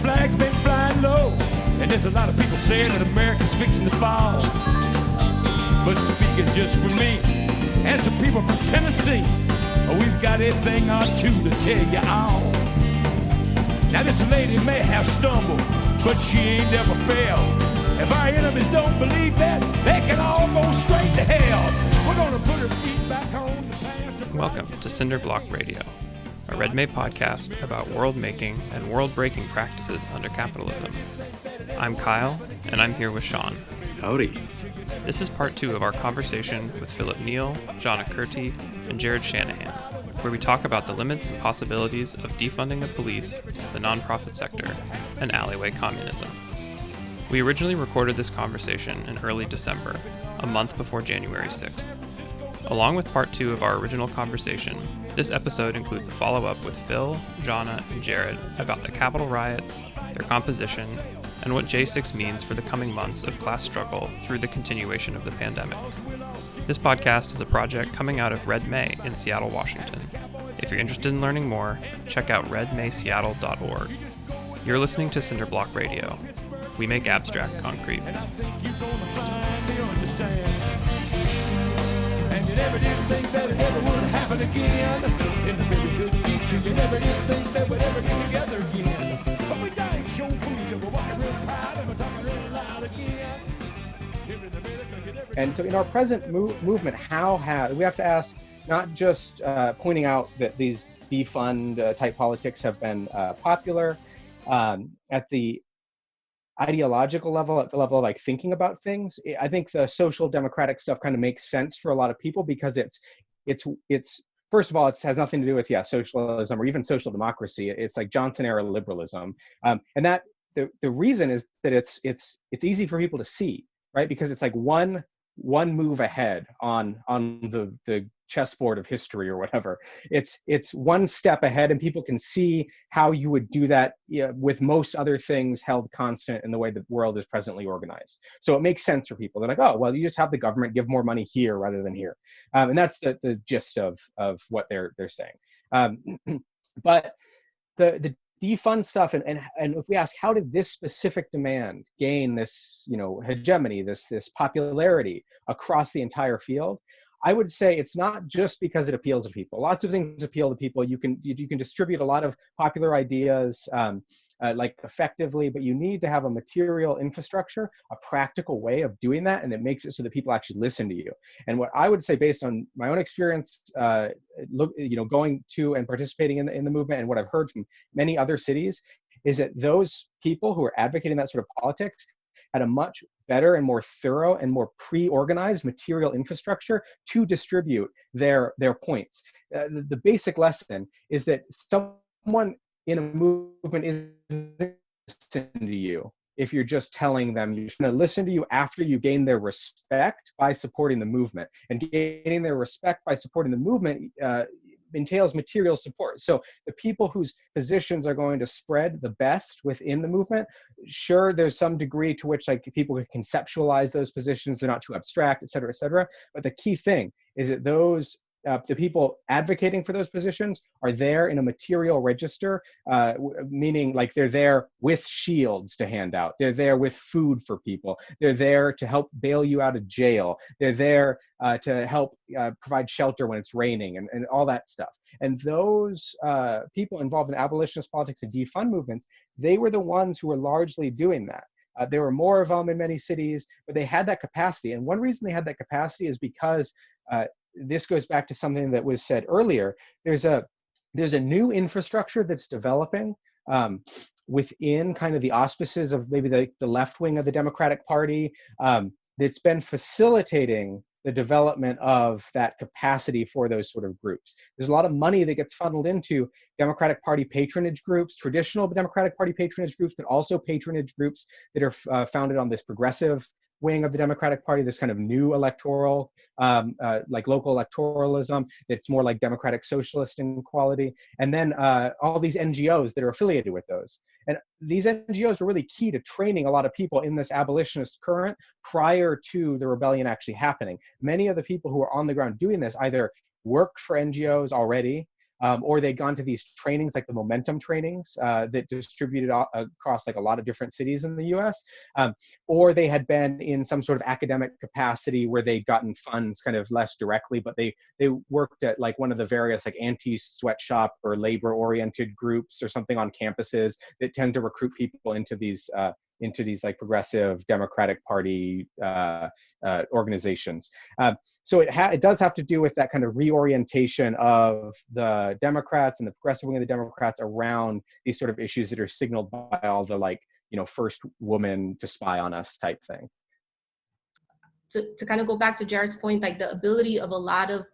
flag's been flying low, and there's a lot of people saying that America's fixing to fall. But speaking just for me, and some people from Tennessee, we've got a thing or two to tell you all. Now this lady may have stumbled, but she ain't never failed. If our enemies don't believe that, they can all go straight to hell. We're gonna put her feet back on the pants. Welcome to Cinder Bloc Radio, a Red May podcast about world-making and world-breaking practices under capitalism. I'm Kyle, and I'm here with Sean. Howdy. This is part 2 of our conversation with Phillip Neel, Zhandarka Kurti, and Jarrod Shanahan, where we talk about the limits and possibilities of defunding the police, the nonprofit sector, and alleyway communism. We originally recorded this conversation in early December, a month before January 6th. Along with part 2 of our original conversation, this episode includes a follow-up with Phil, Zhanna, and Jarrod about the Capitol riots, their composition, and what J6 means for the coming months of class struggle through the continuation of the pandemic. This podcast is a project coming out of Red May in Seattle, Washington. If you're interested in learning more, check out redmayseattle.org. You're listening to Cinder Bloc Radio. We make abstract concrete. And you never did think that it ever would happen again. In the very good future, you never did think that we'd ever get together again. But we died, show food, we're walking real proud, and we're talking real loud again. And so in our present movement, we have to ask, not just pointing out that these defund type politics have been popular at the ideological level, at the level of like thinking about things. I think the social democratic stuff kind of makes sense for a lot of people because it's first of all, it has nothing to do with socialism or even social democracy. It's like Johnson era liberalism, and that the reason is that it's easy for people to see, right? Because it's like one move ahead on the chessboard of history or whatever. It's one step ahead, and people can see how you would do that with most other things held constant in the way the world is presently organized. So it makes sense for people. They're like, oh, well, you just have the government give more money here rather than here, and that's the gist of what they're saying. But the defund stuff, and if we ask, how did this specific demand gain this hegemony, this popularity across the entire field? I would say it's not just because it appeals to people. Lots of things appeal to people. You can distribute a lot of popular ideas like effectively, but you need to have a material infrastructure, a practical way of doing that, and it makes it so that people actually listen to you. And what I would say, based on my own experience, going to and participating in the movement, and what I've heard from many other cities, is that those people who are advocating that sort of politics had a much better and more thorough and more pre-organized material infrastructure to distribute their points. The basic lesson is that someone in a movement isn't listening to you if you're just telling them. You're going to listen to you after you gain their respect by supporting the movement. And gaining their respect by supporting the movement entails material support. So the people whose positions are going to spread the best within the movement, sure, there's some degree to which like people can conceptualize those positions, they're not too abstract, et cetera, but the key thing is that those the people advocating for those positions are there in a material register, meaning like they're there with shields to hand out. They're there with food for people. They're there to help bail you out of jail. They're there to help provide shelter when it's raining and all that stuff. And those people involved in abolitionist politics and defund movements, they were the ones who were largely doing that. There were more of them in many cities, but they had that capacity. And one reason they had that capacity is because this goes back to something that was said earlier. There's a new infrastructure that's developing within kind of the auspices of maybe the left wing of the Democratic Party that's been facilitating the development of that capacity for those sort of groups. There's a lot of money that gets funneled into Democratic Party patronage groups, traditional Democratic Party patronage groups, but also patronage groups that are founded on this progressive wing of the Democratic Party, this kind of new electoral, like local electoralism, that's more like democratic socialist in quality. And then all these NGOs that are affiliated with those. And these NGOs were really key to training a lot of people in this abolitionist current prior to the rebellion actually happening. Many of the people who are on the ground doing this either worked for NGOs already, or they'd gone to these trainings like the momentum trainings that distributed across like a lot of different cities in the US, or they had been in some sort of academic capacity where they'd gotten funds kind of less directly, but they worked at like one of the various like anti-sweatshop or labor-oriented groups or something on campuses that tend to recruit people into these like progressive Democratic Party organizations. So it does have to do with that kind of reorientation of the Democrats and the progressive wing of the Democrats around these sort of issues that are signaled by all the like, first woman to spy on us type thing. To kind of go back to Jared's point, like the ability of a lot of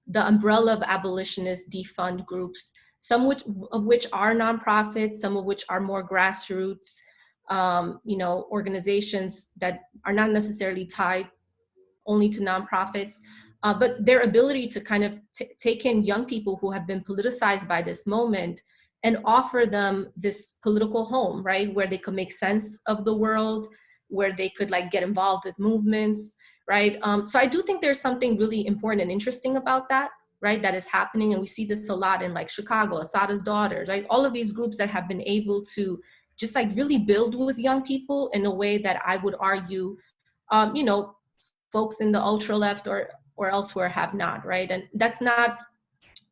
the umbrella of abolitionist defund groups, some of which are nonprofits, some of which are more grassroots, organizations that are not necessarily tied only to nonprofits, but their ability to kind of take in young people who have been politicized by this moment and offer them this political home, right, where they could make sense of the world, where they could like get involved with movements, right? So I do think there's something really important and interesting about that, right, that is happening. And we see this a lot in like Chicago, Asada's Daughters, right? All of these groups that have been able to just like really build with young people in a way that I would argue, folks in the ultra left or elsewhere have not, right? And that's not,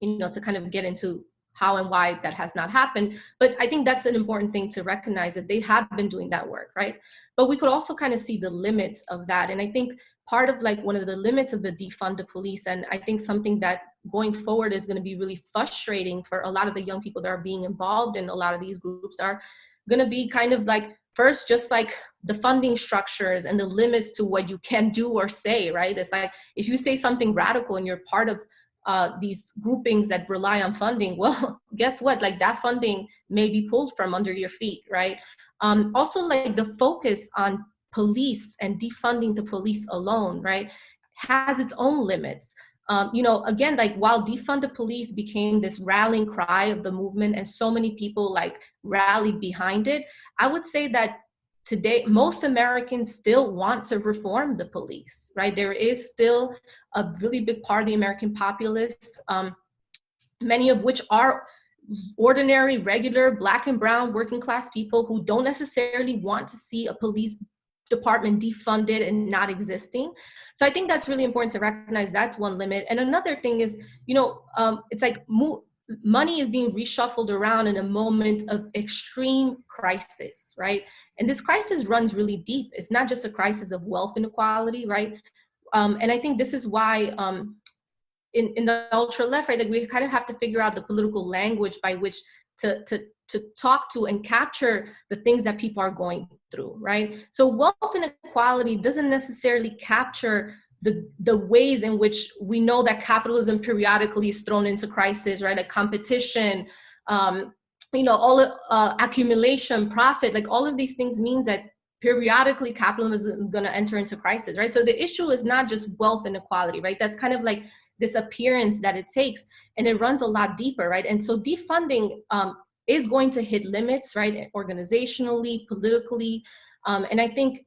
to kind of get into how and why that has not happened. But I think that's an important thing to recognize, that they have been doing that work, right? But we could also kind of see the limits of that. And I think part of like one of the limits of the defund the police, and I think something that going forward is going to be really frustrating for a lot of the young people that are being involved in a lot of these groups, are going to be kind of like, first, just like the funding structures and the limits to what you can do or say, right? It's like, if you say something radical and you're part of these groupings that rely on funding, well, guess what? Like that funding may be pulled from under your feet, right? Also, like the focus on police and defunding the police alone, right, has its own limits. Again, like while defund the police became this rallying cry of the movement and so many people like rallied behind it, I would say that today, most Americans still want to reform the police, right? There is still a really big part of the American populace, many of which are ordinary, regular, Black and brown, working class people who don't necessarily want to see a police department defunded and not existing. So I think that's really important to recognize. That's one limit. And another thing is, it's like money is being reshuffled around in a moment of extreme crisis, right? And this crisis runs really deep. It's not just a crisis of wealth inequality, right? And I think this is why in the ultra left, right, like we kind of have to figure out the political language by which to talk to and capture the things that people are going through, right? So wealth inequality doesn't necessarily capture the ways in which we know that capitalism periodically is thrown into crisis, right? Like competition, accumulation, profit, like all of these things means that periodically capitalism is going to enter into crisis, right? So the issue is not just wealth inequality, right? That's kind of like this appearance that it takes, and it runs a lot deeper, right? And so defunding is going to hit limits, right? Organizationally, politically. And I think,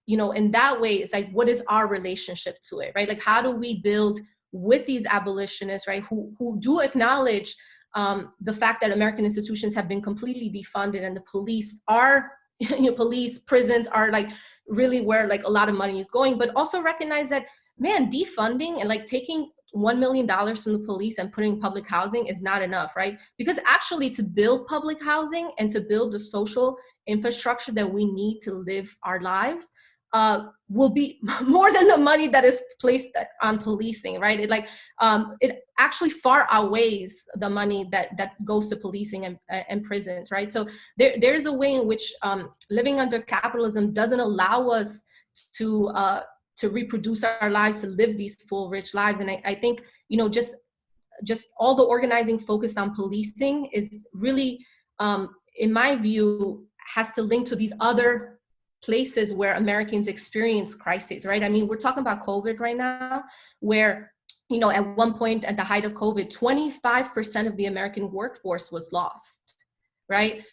in that way, it's like, what is our relationship to it, right? Like, how do we build with these abolitionists, right? Who do acknowledge the fact that American institutions have been completely defunded and the police are, police, prisons are like really where like a lot of money is going, but also recognize that, man, defunding and like taking $1 million from the police and putting in public housing is not enough, right? Because actually to build public housing and to build the social infrastructure that we need to live our lives will be more than the money that is placed on policing, right? It actually far outweighs the money that goes to policing and prisons, right? So there's a way in which living under capitalism doesn't allow us to reproduce our lives, to live these full, rich lives. And I think, just all the organizing focus on policing is really, in my view, has to link to these other places where Americans experience crises, right? I mean, we're talking about COVID right now, where, at one point at the height of COVID, 25% of the American workforce was lost, right?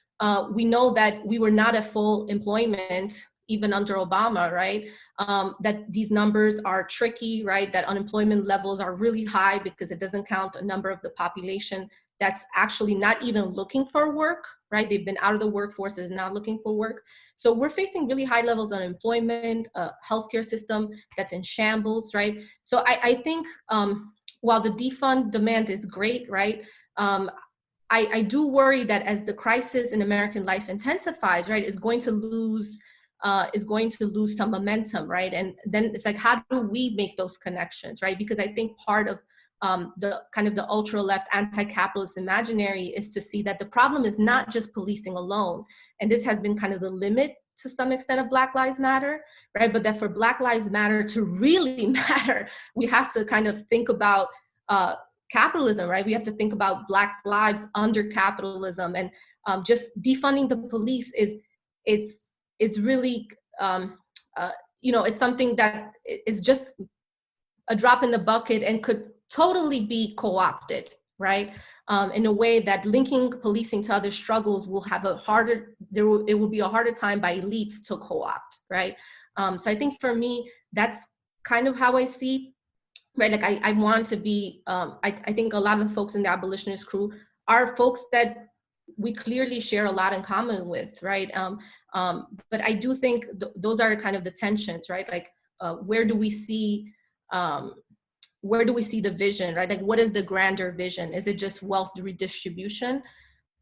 We know that we were not at full employment even under Obama, right? That these numbers are tricky, right? That unemployment levels are really high because it doesn't count a number of the population that's actually not even looking for work, right? They've been out of the workforce, is now looking for work. So we're facing really high levels of unemployment, a healthcare system that's in shambles, right? So I think while the defund demand is great, right? I do worry that as the crisis in American life intensifies, right, is going to lose some momentum, right? And then it's like, how do we make those connections, right? Because I think part of the kind of the ultra left anti-capitalist imaginary is to see that the problem is not just policing alone. And this has been kind of the limit to some extent of Black Lives Matter, right? But that for Black Lives Matter to really matter, we have to kind of think about capitalism, right? We have to think about Black lives under capitalism, and just defunding the police it's really it's something that is just a drop in the bucket and could totally be co-opted, right? In a way that linking policing to other struggles will have it will be a harder time by elites to co-opt, right? So I think for me, that's kind of how I see, right? Like I want to be, I think a lot of the folks in the abolitionist crew are folks that we clearly share a lot in common with, right? But I do think those are kind of the tensions, right? Like where do we see the vision, right? Like what is the grander vision? Is it just wealth redistribution?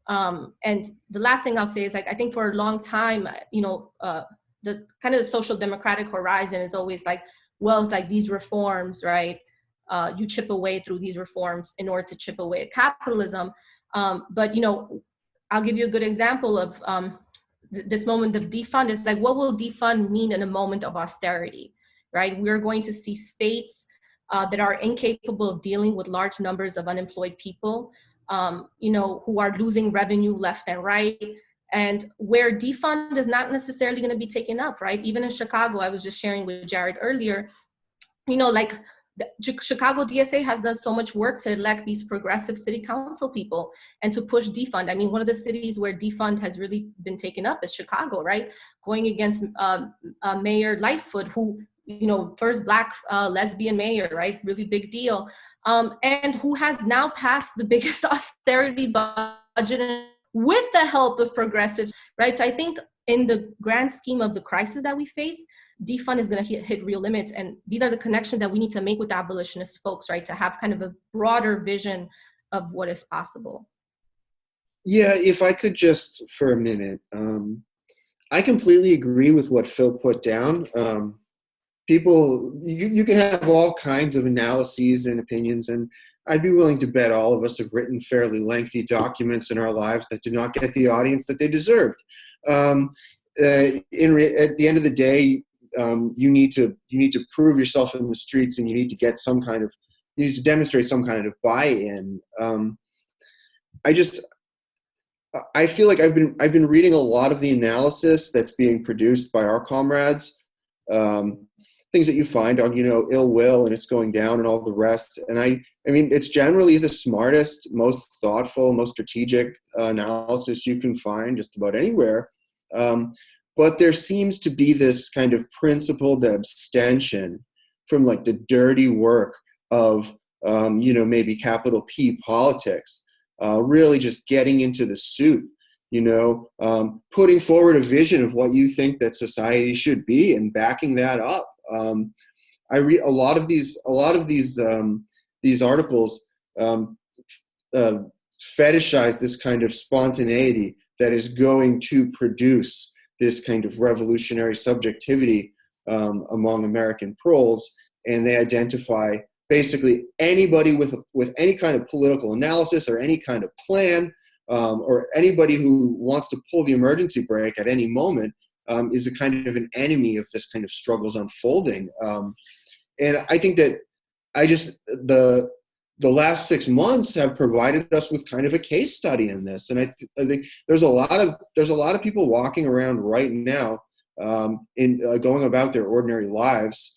And the last thing I'll say is, like, I think for a long time, the kind of the social democratic horizon is always like, well, it's like these reforms, right? You chip away through these reforms in order to chip away at capitalism. But I'll give you a good example of this moment of defund. Is like, what will defund mean in a moment of austerity, right? We're going to see states that are incapable of dealing with large numbers of unemployed people, who are losing revenue left and right, and where defund is not necessarily going to be taken up, right? Even in Chicago, I was just sharing with Jared earlier, like the Chicago DSA has done so much work to elect these progressive city council people and to push defund. I mean, one of the cities where defund has really been taken up is Chicago, right? Going against Mayor Lightfoot, who, first Black lesbian mayor, right? Really big deal. And who has now passed the biggest austerity budget with the help of progressives, right? So I think in the grand scheme of the crisis that we face, defund is going to hit real limits. And these are the connections that we need to make with the abolitionist folks, right? To have kind of a broader vision of what is possible. Yeah, if I could just for a minute, I completely agree with what Phil put down. People, you can have all kinds of analyses and opinions, and I'd be willing to bet all of us have written fairly lengthy documents in our lives that did not get the audience that they deserved. At the end of the day, you need to prove yourself in the streets, and you need to get you need to demonstrate some kind of buy-in. I feel like I've been reading a lot of the analysis that's being produced by our comrades, things that you find on ill will and it's going down and all the rest. And I mean, it's generally the smartest, most thoughtful, most strategic analysis you can find just about anywhere. But there seems to be this kind of principled abstention from like the dirty work of, maybe capital P politics, really just getting into the suit, putting forward a vision of what you think that society should be and backing that up. I read a lot of these articles fetishize this kind of spontaneity that is going to produce this kind of revolutionary subjectivity among American proles, and they identify basically anybody with any kind of political analysis or any kind of plan, or anybody who wants to pull the emergency brake at any moment is a kind of an enemy of this kind of struggles unfolding. And I think that the last 6 months have provided us with kind of a case study in this. And I think there's a lot of people walking around right now going about their ordinary lives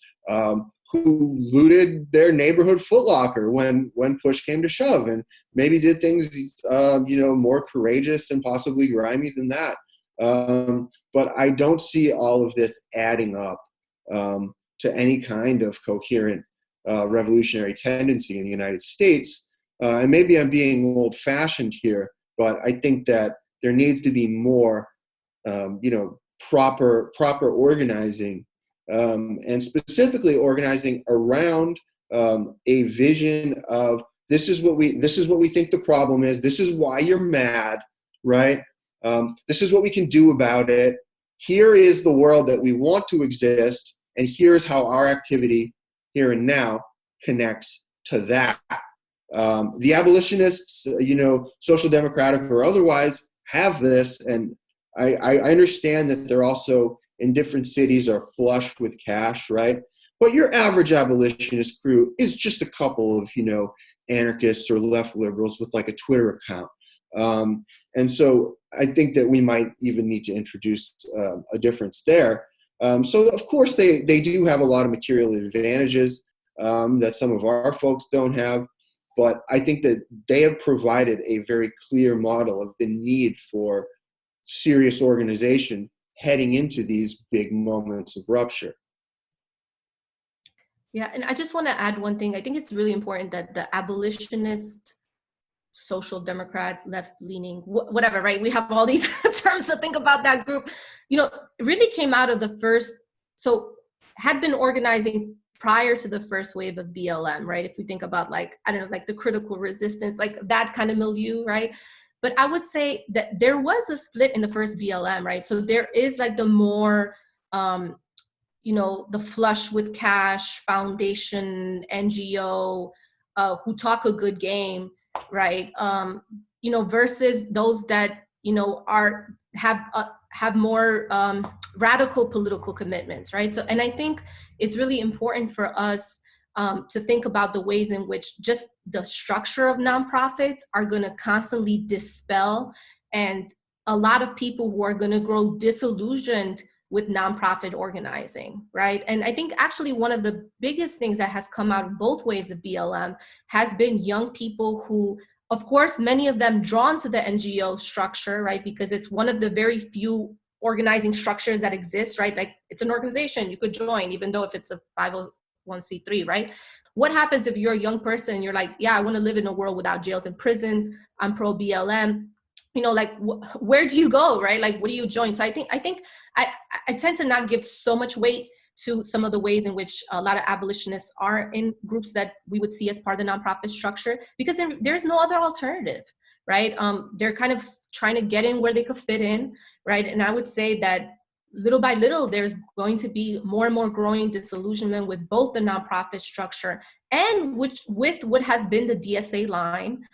who looted their neighborhood Foot Locker when push came to shove, and maybe did things more courageous and possibly grimy than that. But I don't see all of this adding up to any kind of coherent revolutionary tendency in the United States. And maybe I'm being old-fashioned here, but I think that there needs to be more, proper organizing, and specifically organizing around a vision of this is what we think the problem is. This is why you're mad, right? This is what we can do about it. Here is the world that we want to exist, and here's how our activity here and now connects to that. The abolitionists, social democratic or otherwise, have this, and I understand that they're also in different cities are flush with cash, right? But your average abolitionist crew is just a couple of, anarchists or left liberals with like a Twitter account. And so I think that we might even need to introduce a difference there. So of course they do have a lot of material advantages that some of our folks don't have, but I think that they have provided a very clear model of the need for serious organization heading into these big moments of rupture. Yeah, and I just want to add one thing. I think it's really important that the abolitionist, social democrat, left-leaning, whatever, right? We have all these terms to think about that group. It really came out of the first, so had been organizing prior to the first wave of BLM, right? If we think about like the critical resistance, like that kind of milieu, right? But I would say that there was a split in the first BLM, right? So there is like the more, the flush with cash foundation NGO who talk a good game, right? Versus those that have more radical political commitments, right? So, and I think it's really important for us to think about the ways in which just the structure of nonprofits are going to constantly dispel, and a lot of people who are going to grow disillusioned with nonprofit organizing, right? And I think actually one of the biggest things that has come out of both waves of BLM has been young people who, of course, many of them drawn to the NGO structure, right? Because it's one of the very few organizing structures that exist, right? Like it's an organization you could join, even though if it's a 501c3, right? What happens if you're a young person and you're like, yeah, I want to live in a world without jails and prisons, I'm pro BLM, where do you go, right? Like, what do you join? So I think I tend to not give so much weight to some of the ways in which a lot of abolitionists are in groups that we would see as part of the nonprofit structure, because there's no other alternative, right? They're kind of trying to get in where they could fit in, right? And I would say that little by little, there's going to be more and more growing disillusionment with both the nonprofit structure and with what has been the DSA line,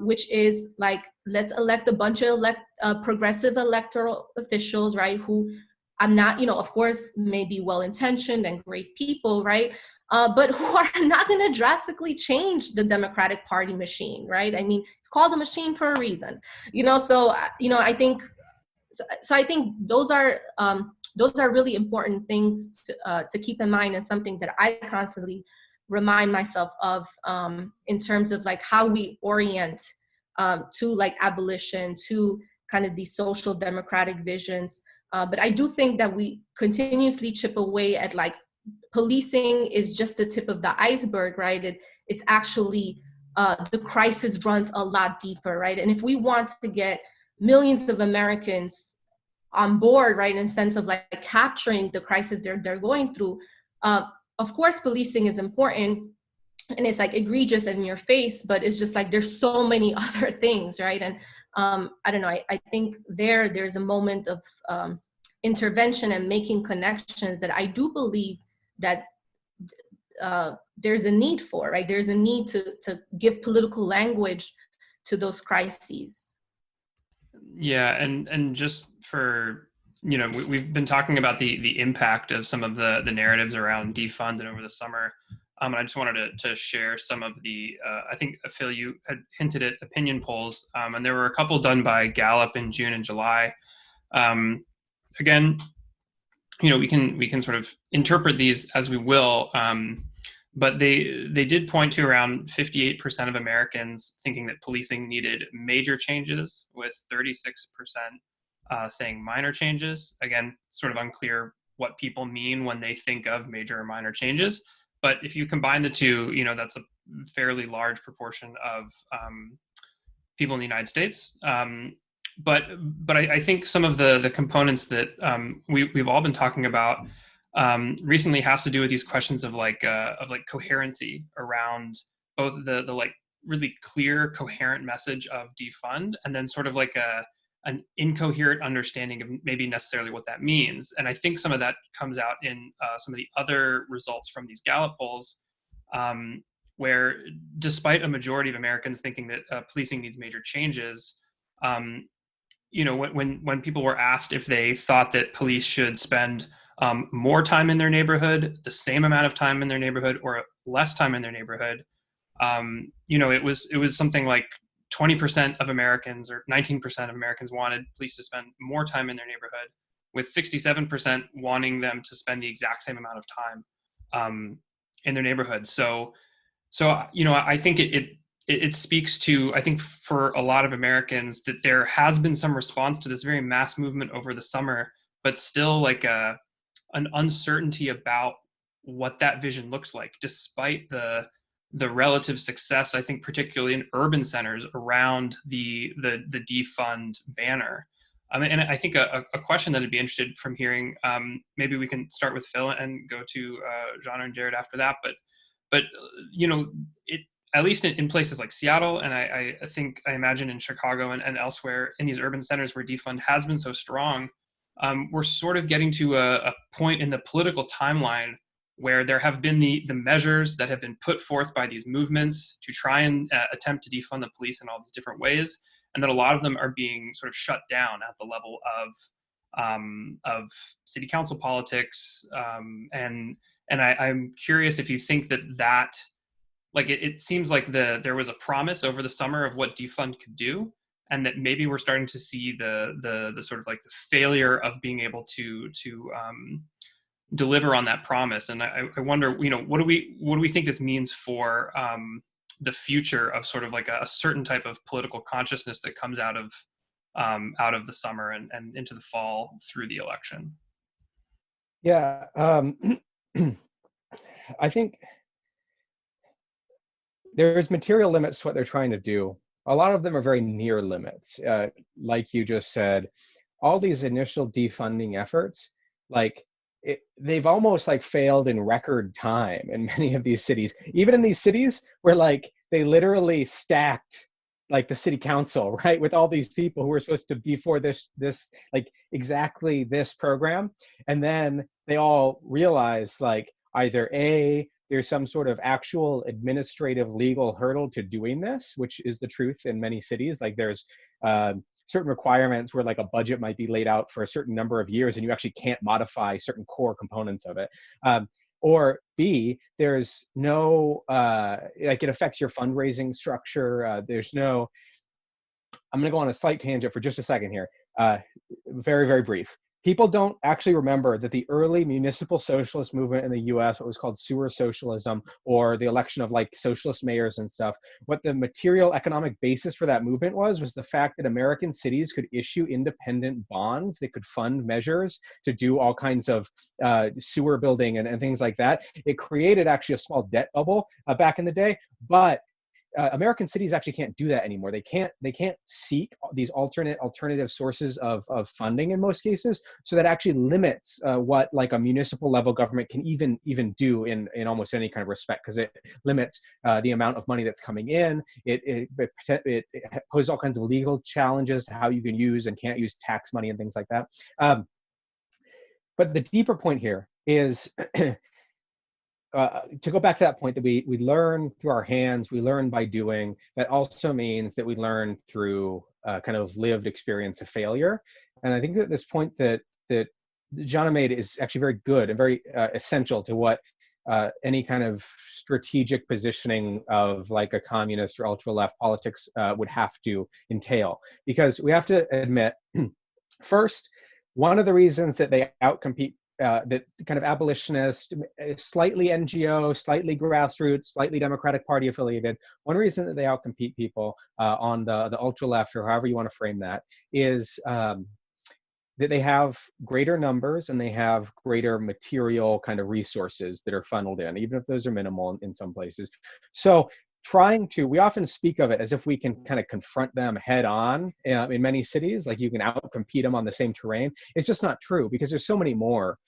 which is like, let's elect a bunch of progressive electoral officials, right? Who I'm not, of course, may be well-intentioned and great people, right? But who are not going to drastically change the Democratic Party machine, right? I mean, it's called a machine for a reason, so, I think, so I think those are really important things to keep in mind, and something that I constantly remind myself of in terms of like how we orient to like abolition, to kind of these social democratic visions. But I do think that we continuously chip away at like policing is just the tip of the iceberg, right? It's actually the crisis runs a lot deeper, right? And if we want to get millions of Americans on board, right, in the sense of like capturing the crisis they're going through, of course, policing is important, and it's like egregious and in your face, but it's just like there's so many other things, right? And I don't know, I think there's a moment of intervention and making connections that I do believe that there's a need for, right? There's a need to give political language to those crises. Yeah, and just for, we've been talking about the impact of some of the narratives around defund and over the summer. And I just wanted to share some of the, I think, Phil, you had hinted at opinion polls, and there were a couple done by Gallup in June and July. Again, we can sort of interpret these as we will, but they did point to around 58% of Americans thinking that policing needed major changes, with 36% saying minor changes. Again, sort of unclear what people mean when they think of major or minor changes. But if you combine the two, that's a fairly large proportion of people in the United States. But I think some of the components that we've all been talking about recently has to do with these questions of coherency around both the like really clear, coherent message of defund, and then sort of like an incoherent understanding of maybe necessarily what that means. And I think some of that comes out in some of the other results from these Gallup polls, where despite a majority of Americans thinking that policing needs major changes, when people were asked if they thought that police should spend more time in their neighborhood, the same amount of time in their neighborhood, or less time in their neighborhood, it was something like 20% of Americans or 19% of Americans wanted police to spend more time in their neighborhood, with 67% wanting them to spend the exact same amount of time in their neighborhood. So I think it speaks to, I think for a lot of Americans, that there has been some response to this very mass movement over the summer, but still like an uncertainty about what that vision looks like, despite the relative success, I think, particularly in urban centers around the defund banner. And I think a question that I'd be interested from hearing, maybe we can start with Phil and go to Zhandarka and Jarrod after that. But it, at least in places like Seattle, and I imagine in Chicago and elsewhere in these urban centers where defund has been so strong, we're sort of getting to a point in the political timeline where there have been the measures that have been put forth by these movements to try and attempt to defund the police in all these different ways, and that a lot of them are being sort of shut down at the level of city council politics. And I'm curious if you think that like it seems like there was a promise over the summer of what defund could do, and that maybe we're starting to see the sort of like the failure of being able to deliver on that promise. And I wonder, what do we think this means for the future of sort of like a certain type of political consciousness that comes out of the summer and into the fall through the election? Yeah, I think there's material limits to what they're trying to do. A lot of them are very near limits. Like you just said, all these initial defunding efforts, they've almost like failed in record time in many of these cities. Even in these cities where like they literally stacked like the city council, right, with all these people who were supposed to be for this like exactly this program, and then they all realized like either there's some sort of actual administrative legal hurdle to doing this, which is the truth in many cities. Like there's certain requirements where like a budget might be laid out for a certain number of years and you actually can't modify certain core components of it. Or B, there's no, like it affects your fundraising structure. There's no, I'm gonna go on a slight tangent for just a second here. Very, very brief. People don't actually remember that the early municipal socialist movement in the US, what was called sewer socialism, or the election of like socialist mayors and stuff, what the material economic basis for that movement was the fact that American cities could issue independent bonds. They could fund measures to do all kinds of sewer building and things like that. It created actually a small debt bubble back in the day, but American cities actually can't do that anymore. They can't seek these alternative sources of funding in most cases. So that actually limits what like a municipal level government can even do in almost any kind of respect, because it limits the amount of money that's coming in. It poses all kinds of legal challenges to how you can use and can't use tax money and things like that. But the deeper point here is to go back to that point, that we learn through our hands, we learn by doing. That also means that we learn through kind of lived experience of failure. And I think that this point that Zhanna made is actually very good and very essential to what any kind of strategic positioning of like a communist or ultra-left politics would have to entail. Because we have to admit, first, one of the reasons that they outcompete that kind of abolitionist, slightly NGO, slightly grassroots, slightly Democratic Party affiliated, one reason that they outcompete people on the ultra left, or however you want to frame that, is they have greater numbers and they have greater material kind of resources that are funneled in, even if those are minimal in some places. So we often speak of it as if we can kind of confront them head on in many cities, like you can outcompete them on the same terrain. It's just not true, because there's so many more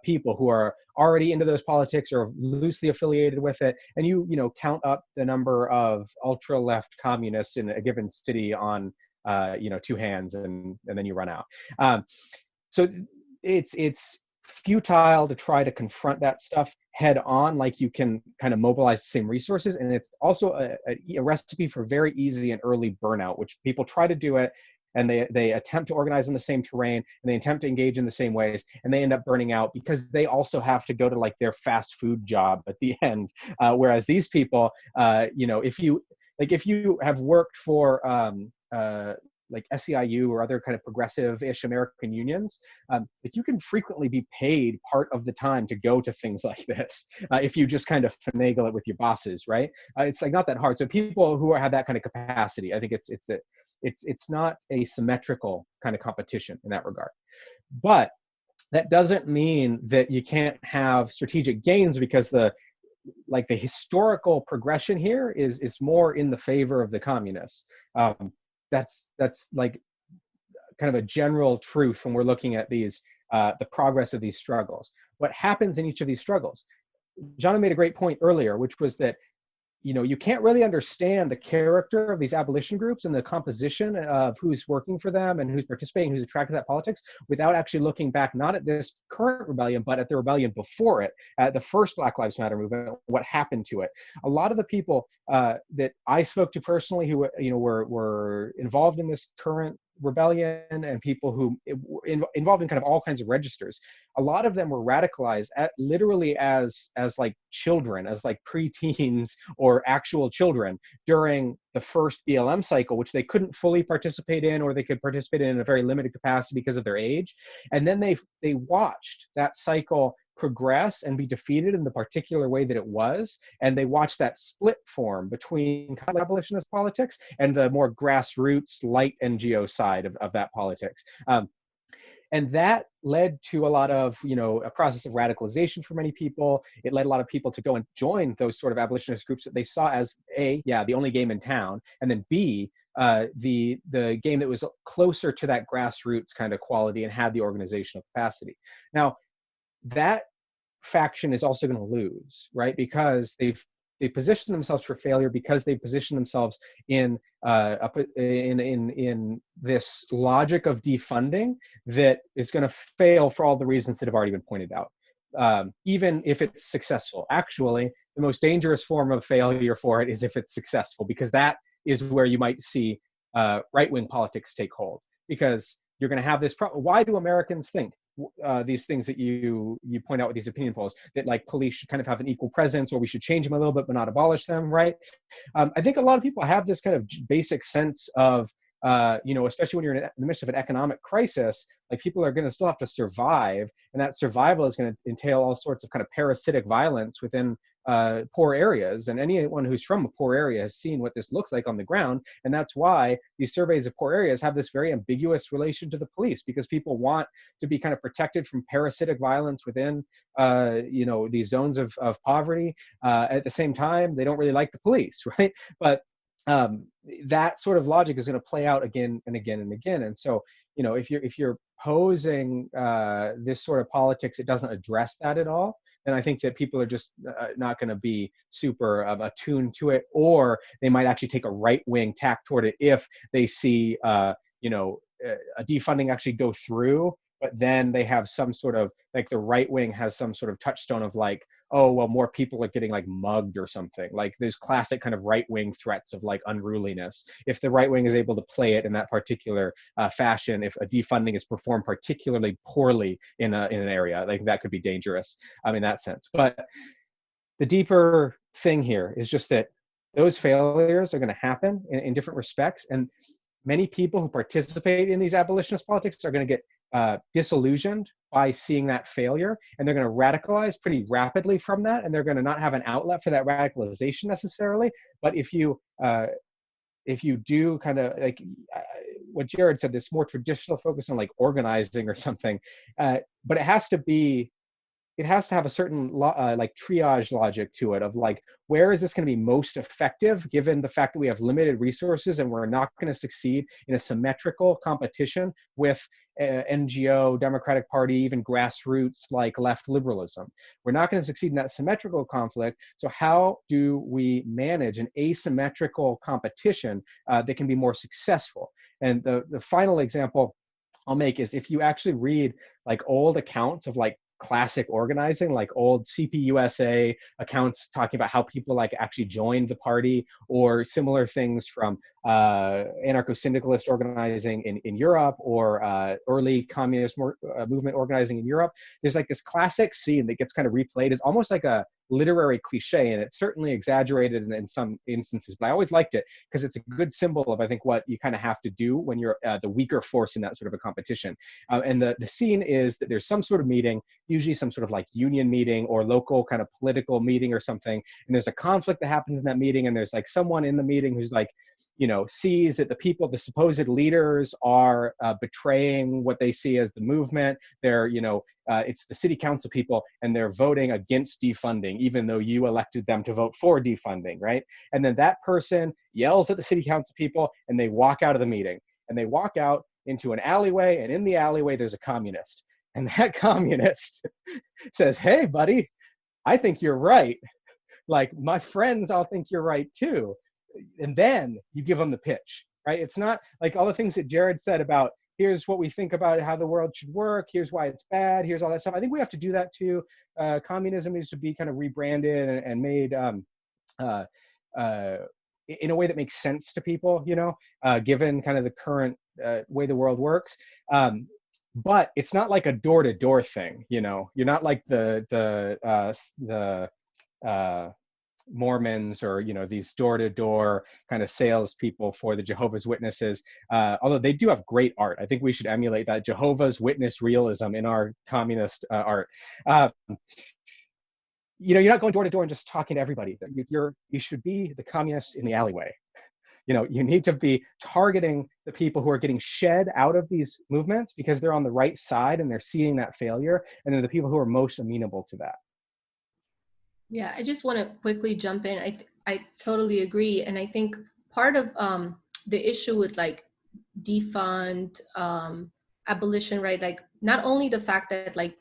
people who are already into those politics or loosely affiliated with it, and you count up the number of ultra left communists in a given city on two hands, and then you run out. So it's futile to try to confront that stuff head on, like you can kind of mobilize the same resources, and it's also a recipe for very easy and early burnout, which people try to do it, and they attempt to organize in the same terrain, and they attempt to engage in the same ways, and they end up burning out because they also have to go to like their fast food job at the end. Whereas these people, if you have worked for like SEIU or other kind of progressive-ish American unions, if you can frequently be paid part of the time to go to things like this, if you just kind of finagle it with your bosses, right? It's like not that hard. So people who have that kind of capacity, I think it's not a symmetrical kind of competition in that regard. But that doesn't mean that you can't have strategic gains, because the historical progression here is more in the favor of the communists. That's like kind of a general truth when we're looking at these the progress of these struggles. What happens in each of these struggles? John made a great point earlier, which was that you can't really understand the character of these abolition groups and the composition of who's working for them and who's participating, who's attracted to that politics, without actually looking back, not at this current rebellion, but at the rebellion before it, at the first Black Lives Matter movement, what happened to it. A lot of the people that I spoke to personally who were involved in this current rebellion, and people who involved in kind of all kinds of registers, a lot of them were radicalized literally as like children, as like preteens or actual children during the first BLM cycle, which they couldn't fully participate in, or they could participate in a very limited capacity because of their age. And then they watched that cycle progress and be defeated in the particular way that it was, and they watched that split form between kind of abolitionist politics and the more grassroots light NGO side of that politics. And that led to a lot of, a process of radicalization for many people. It led a lot of people to go and join those sort of abolitionist groups that they saw as the only game in town, and then B, the game that was closer to that grassroots kind of quality and had the organizational capacity. Now, that faction is also going to lose, right? Because they positioned themselves for failure, because they positioned themselves in this logic of defunding that is going to fail for all the reasons that have already been pointed out. Even if it's successful, actually, the most dangerous form of failure for it is if it's successful, because that is where you might see right-wing politics take hold, because you're going to have this problem. Why do Americans think these things that you point out with these opinion polls, that like police should kind of have an equal presence, or we should change them a little bit but not abolish them, right? I think a lot of people have this kind of basic sense of especially when you're in the midst of an economic crisis, like people are going to still have to survive, and that survival is going to entail all sorts of kind of parasitic violence within poor areas. And anyone who's from a poor area has seen what this looks like on the ground. And that's why these surveys of poor areas have this very ambiguous relation to the police, because people want to be kind of protected from parasitic violence within, these zones of poverty. At the same time, they don't really like the police, right? But that sort of logic is going to play out again and again and again. And so, if you're posing this sort of politics, it doesn't address that at all. And I think that people are just not going to be super attuned to it, or they might actually take a right-wing tack toward it if they see, a defunding actually go through, but then they have some sort of, like the right wing has some sort of touchstone of like, oh, well, more people are getting like mugged or something. Like there's classic kind of right-wing threats of like unruliness. If the right wing is able to play it in that particular fashion, if a defunding is performed particularly poorly in an area, like that could be dangerous in that sense. But the deeper thing here is just that those failures are going to happen in different respects. And many people who participate in these abolitionist politics are going to get disillusioned by seeing that failure, and they're going to radicalize pretty rapidly from that, and they're going to not have an outlet for that radicalization necessarily. But if you if you do kind of like what Jarrod said, this more traditional focus on like organizing or something, but it has to have a certain like triage logic to it of like, where is this going to be most effective given the fact that we have limited resources and we're not going to succeed in a symmetrical competition with NGO, Democratic Party, even grassroots like left liberalism. We're not going to succeed in that symmetrical conflict. So how do we manage an asymmetrical competition that can be more successful? And the final example I'll make is if you actually read like old accounts of like classic organizing, like old CPUSA accounts talking about how people like actually joined the party, or similar things from anarcho-syndicalist organizing in Europe, or early communist movement organizing in Europe. There's like this classic scene that gets kind of replayed. It's almost like a literary cliche, and it's certainly exaggerated in some instances, but I always liked it because it's a good symbol of, I think, what you kind of have to do when you're the weaker force in that sort of a competition. And the scene is that there's some sort of meeting, usually some sort of like union meeting or local kind of political meeting or something, and there's a conflict that happens in that meeting, and there's like someone in the meeting who's like, you know, sees that the people, the supposed leaders, are betraying what they see as the movement. They're, you know, it's the city council people, and they're voting against defunding, even though you elected them to vote for defunding, right? And then that person yells at the city council people, and they walk out of the meeting, and they walk out into an alleyway, and in the alleyway there's a communist, and that communist says, "Hey, buddy, I think you're right. Like, my friends all think you're right too." And then you give them the pitch, right? It's not like all the things that Jarrod said about, here's what we think about how the world should work, here's why it's bad, here's all that stuff. I think we have to do that too. Communism needs to be kind of rebranded and made in a way that makes sense to people, you know, given kind of the current way the world works. But it's not like a door-to-door thing, you know. You're not like the Mormons, or, you know, these door-to-door kind of salespeople for the Jehovah's Witnesses. Although they do have great art. I think we should emulate that Jehovah's Witness realism in our communist art. You know, you're not going door-to-door and just talking to everybody. You should be the communist in the alleyway. You know, you need to be targeting the people who are getting shed out of these movements because they're on the right side and they're seeing that failure, and they're the people who are most amenable to that. Yeah, I just want to quickly jump in. I totally agree, and I think part of the issue with like defund, abolition, right? Like, not only the fact that like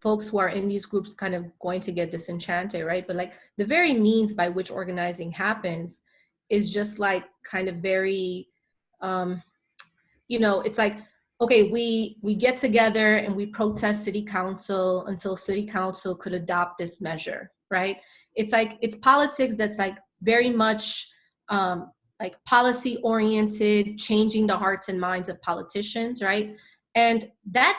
folks who are in these groups kind of going to get disenchanted, right? But like the very means by which organizing happens is just like kind of very, you know, it's like, okay, we get together and we protest city council until city council could adopt this measure, right? It's like, it's politics that's like very much like policy oriented, changing the hearts and minds of politicians, right? And that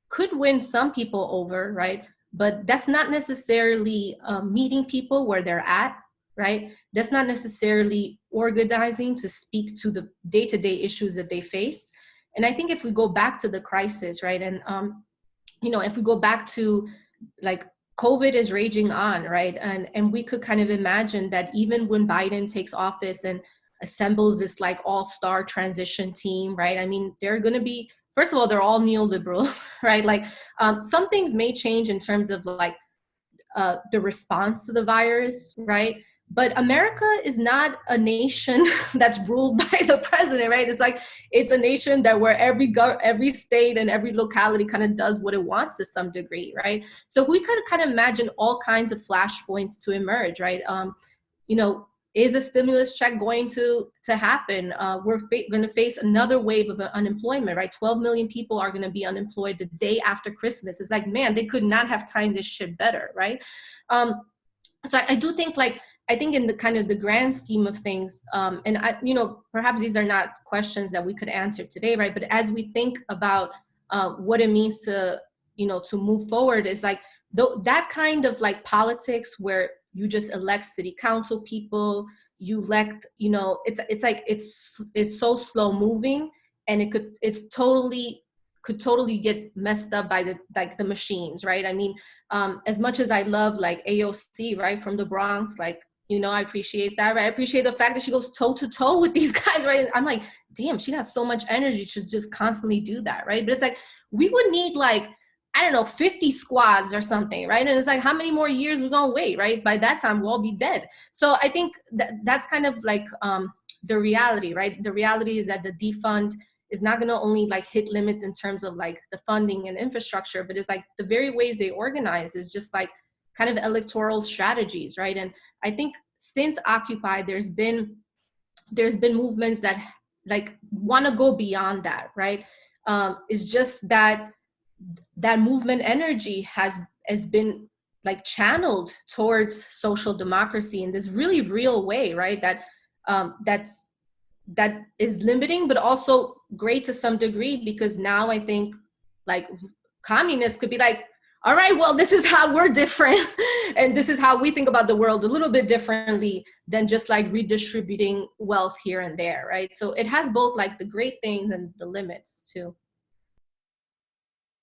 could win some people over, right? But that's not necessarily meeting people where they're at, right? That's not necessarily organizing to speak to the day-to-day issues that they face. And I think if we go back to the crisis, right? And, you know, if we go back to like COVID is raging on, right? And we could kind of imagine that even when Biden takes office and assembles this like all-star transition team, right? I mean, they're going to be, first of all, they're all neoliberal, right? Like some things may change in terms of like the response to the virus, right? But America is not a nation that's ruled by the president, right? It's like, it's a nation that where every state and every locality kind of does what it wants to some degree, right? So we could kind of imagine all kinds of flashpoints to emerge, right? You know, is a stimulus check going to happen? We're going to face another wave of unemployment, right? 12 million people are going to be unemployed the day after Christmas. It's like, man, they could not have timed this shit better, right? So I do think like, I think in the kind of the grand scheme of things, and I, you know, perhaps these are not questions that we could answer today, right? But as we think about what it means to, you know, to move forward, is like that kind of like politics where you just elect city council people, you elect, you know, it's like, it's so slow moving, and could totally get messed up by the machines, right? I mean, as much as I love like AOC, right, from the Bronx, like You know, I appreciate that, right? I appreciate the fact that she goes toe to toe with these guys, right? I'm like, damn, she has so much energy to just constantly do that, right? But it's like, we would need like, I don't know, 50 squads or something, right? And it's like, how many more years we're gonna wait, right? By that time, we'll all be dead. So I think that's kind of like the reality, right? The reality is that the defund is not gonna only like hit limits in terms of like the funding and infrastructure, but it's like the very ways they organize is just like kind of electoral strategies, right? And I think since Occupy, there's been movements that like want to go beyond that, right? It's just that movement energy has been like channeled towards social democracy in this really real way, right? That is limiting, but also great to some degree, because now I think like communists could be like, all right, well, this is how we're different. And this is how we think about the world a little bit differently than just like redistributing wealth here and there, right? So it has both like the great things and the limits too.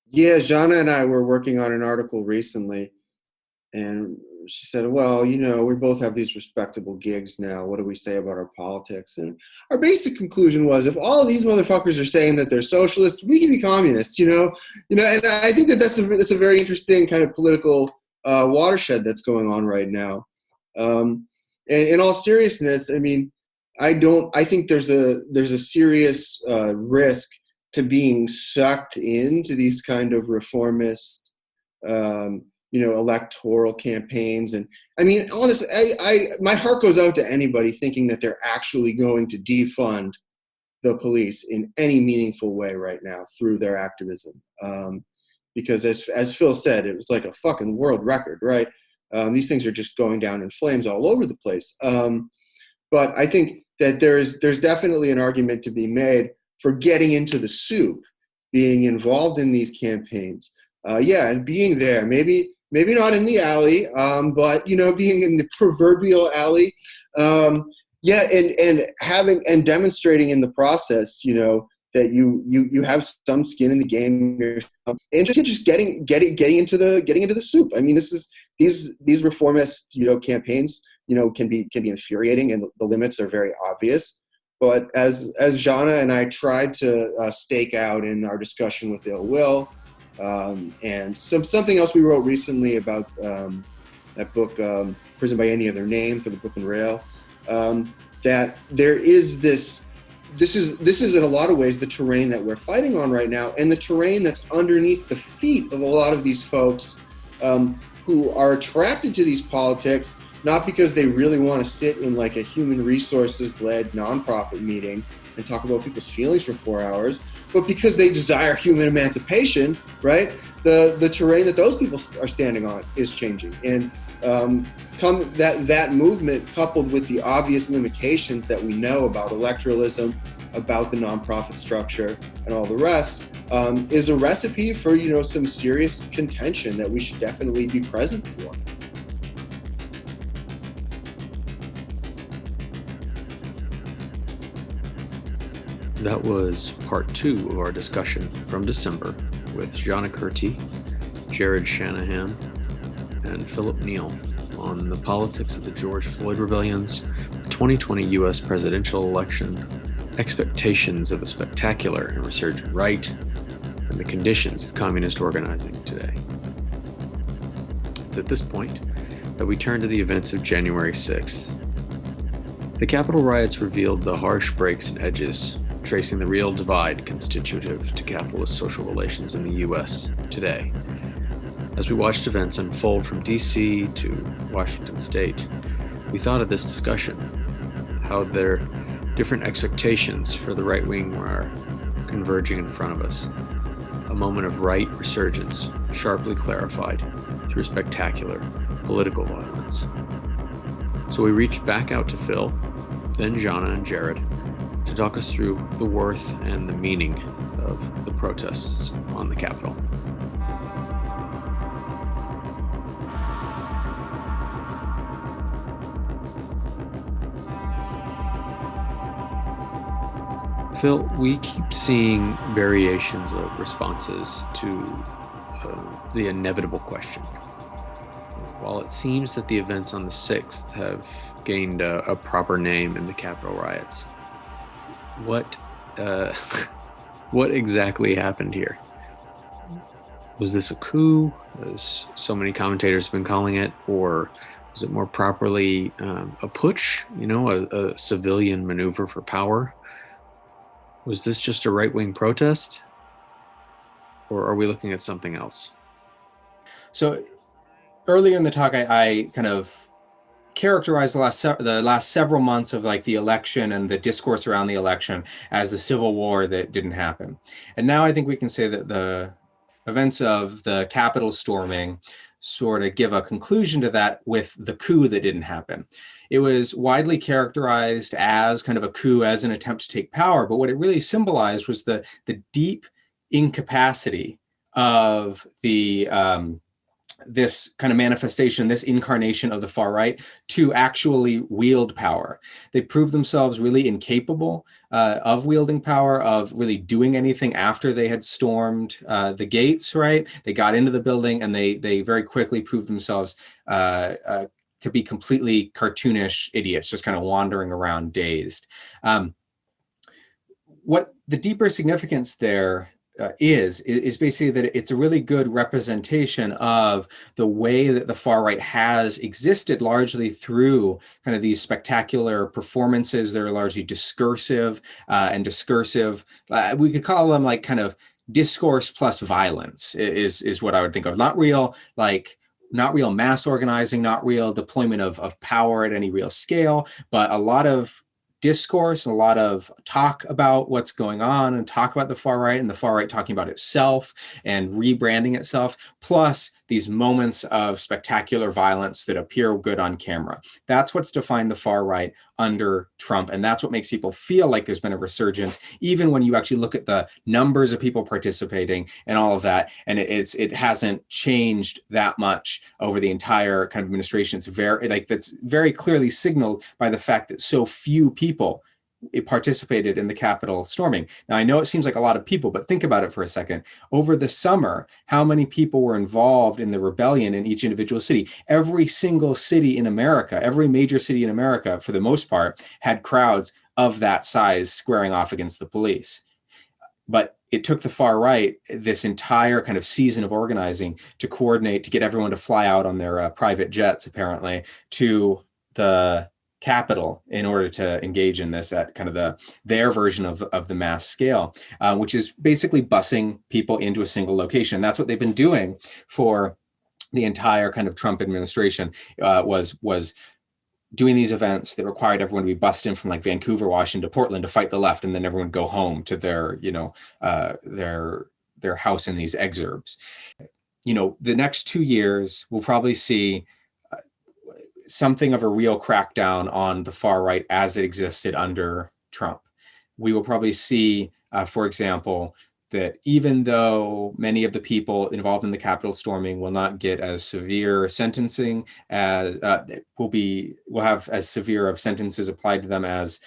Yeah, Jana and I were working on an article recently, and she said, well, you know, we both have these respectable gigs now. What do we say about our politics? And our basic conclusion was, if all of these motherfuckers are saying that they're socialists, we can be communists, you know. And I think that's a very interesting kind of political watershed that's going on right now. And in all seriousness, I mean, I think there's a serious risk to being sucked into these kind of reformist, electoral campaigns. And I mean, honestly, my heart goes out to anybody thinking that they're actually going to defund the police in any meaningful way right now through their activism. Because as Phil said, it was like a fucking world record, right? These things are just going down in flames all over the place. But I think that there's definitely an argument to be made for getting into the soup, being involved in these campaigns. And being there, maybe not in the alley, but, you know, being in the proverbial alley. And having and demonstrating in the process, you know, that you have some skin in the game, and just getting into the soup. I mean, these reformist, you know, campaigns, you know, can be infuriating, and the limits are very obvious. But as Jana and I tried to stake out in our discussion with Ill Will, and something else we wrote recently about that book, Prison by Any Other Name, for the Book and Rail, that there is this is in a lot of ways the terrain that we're fighting on right now, and the terrain that's underneath the feet of a lot of these folks who are attracted to these politics, not because they really want to sit in like a human resources-led nonprofit meeting and talk about people's feelings for 4 hours, but because they desire human emancipation, right? The terrain that those people are standing on is changing. And that movement, coupled with the obvious limitations that we know about electoralism, about the nonprofit structure, and all the rest, is a recipe for, you know, some serious contention that we should definitely be present for. That was part 2 of our discussion from December with Zhandarka Kurti, Jarrod Shanahan, and Phillip Neel on the politics of the George Floyd Rebellions, the 2020 U.S. presidential election, expectations of a spectacular and resurgent right, and the conditions of communist organizing today. It's at this point that we turn to the events of January 6th. The Capitol riots revealed the harsh breaks and edges tracing the real divide constitutive to capitalist social relations in the U.S. today. As we watched events unfold from D.C. to Washington State, we thought of this discussion, how their different expectations for the right wing were converging in front of us. A moment of right resurgence, sharply clarified through spectacular political violence. So we reached back out to Phil, then Jana and Jarrod, to talk us through the worth and the meaning of the protests on the Capitol. Phil, we keep seeing variations of responses to the inevitable question. While it seems that the events on the 6th have gained a proper name in the Capitol riots, what what exactly happened here? Was this a coup, as so many commentators have been calling it, or was it more properly a putsch, a civilian maneuver for power? Was this just a right-wing protest, or are we looking at something else? So earlier in the talk, I kind of characterized the last several months of like the election and the discourse around the election as the civil war that didn't happen. And now I think we can say that the events of the Capitol storming sort of give a conclusion to that with the coup that didn't happen. It was widely characterized as kind of a coup, as an attempt to take power, but what it really symbolized was the deep incapacity of the this kind of manifestation, this incarnation of the far right, to actually wield power. They proved themselves really incapable of wielding power, of really doing anything after they had stormed the gates, right? They got into the building and they very quickly proved themselves to be completely cartoonish idiots, just kind of wandering around dazed. What the deeper significance there is basically that it's a really good representation of the way that the far right has existed, largely through kind of these spectacular performances that are largely discursive and discursive. We could call them like kind of discourse plus violence is what I would think of. Not real mass organizing, not real deployment of power at any real scale, but a lot of discourse, a lot of talk about what's going on and talk about the far right, and the far right talking about itself and rebranding itself, plus these moments of spectacular violence that appear good on camera. That's what's defined the far right under Trump. And that's what makes people feel like there's been a resurgence, even when you actually look at the numbers of people participating and all of that. And it hasn't changed that much over the entire kind of administration. It's that's very clearly signaled by the fact that so few people participated in the Capitol storming. Now, I know it seems like a lot of people, but think about it for a second. Over the summer, how many people were involved in the rebellion in each individual city? Every single city in America, every major city in America, for the most part, had crowds of that size squaring off against the police. But it took the far right this entire kind of season of organizing to coordinate, to get everyone to fly out on their private jets, apparently, to the Capitol in order to engage in this at kind of their version of the mass scale, which is basically busing people into a single location. That's what they've been doing for the entire kind of Trump administration, was doing these events that required everyone to be bussed in from like Vancouver, Washington to Portland to fight the left, and then everyone go home to their house in these exurbs. The next 2 years, we'll probably see something of a real crackdown on the far right as it existed under Trump. We will probably see, for example, that even though many of the people involved in the Capitol storming will not get as severe sentencing as will have as severe of sentences applied to them as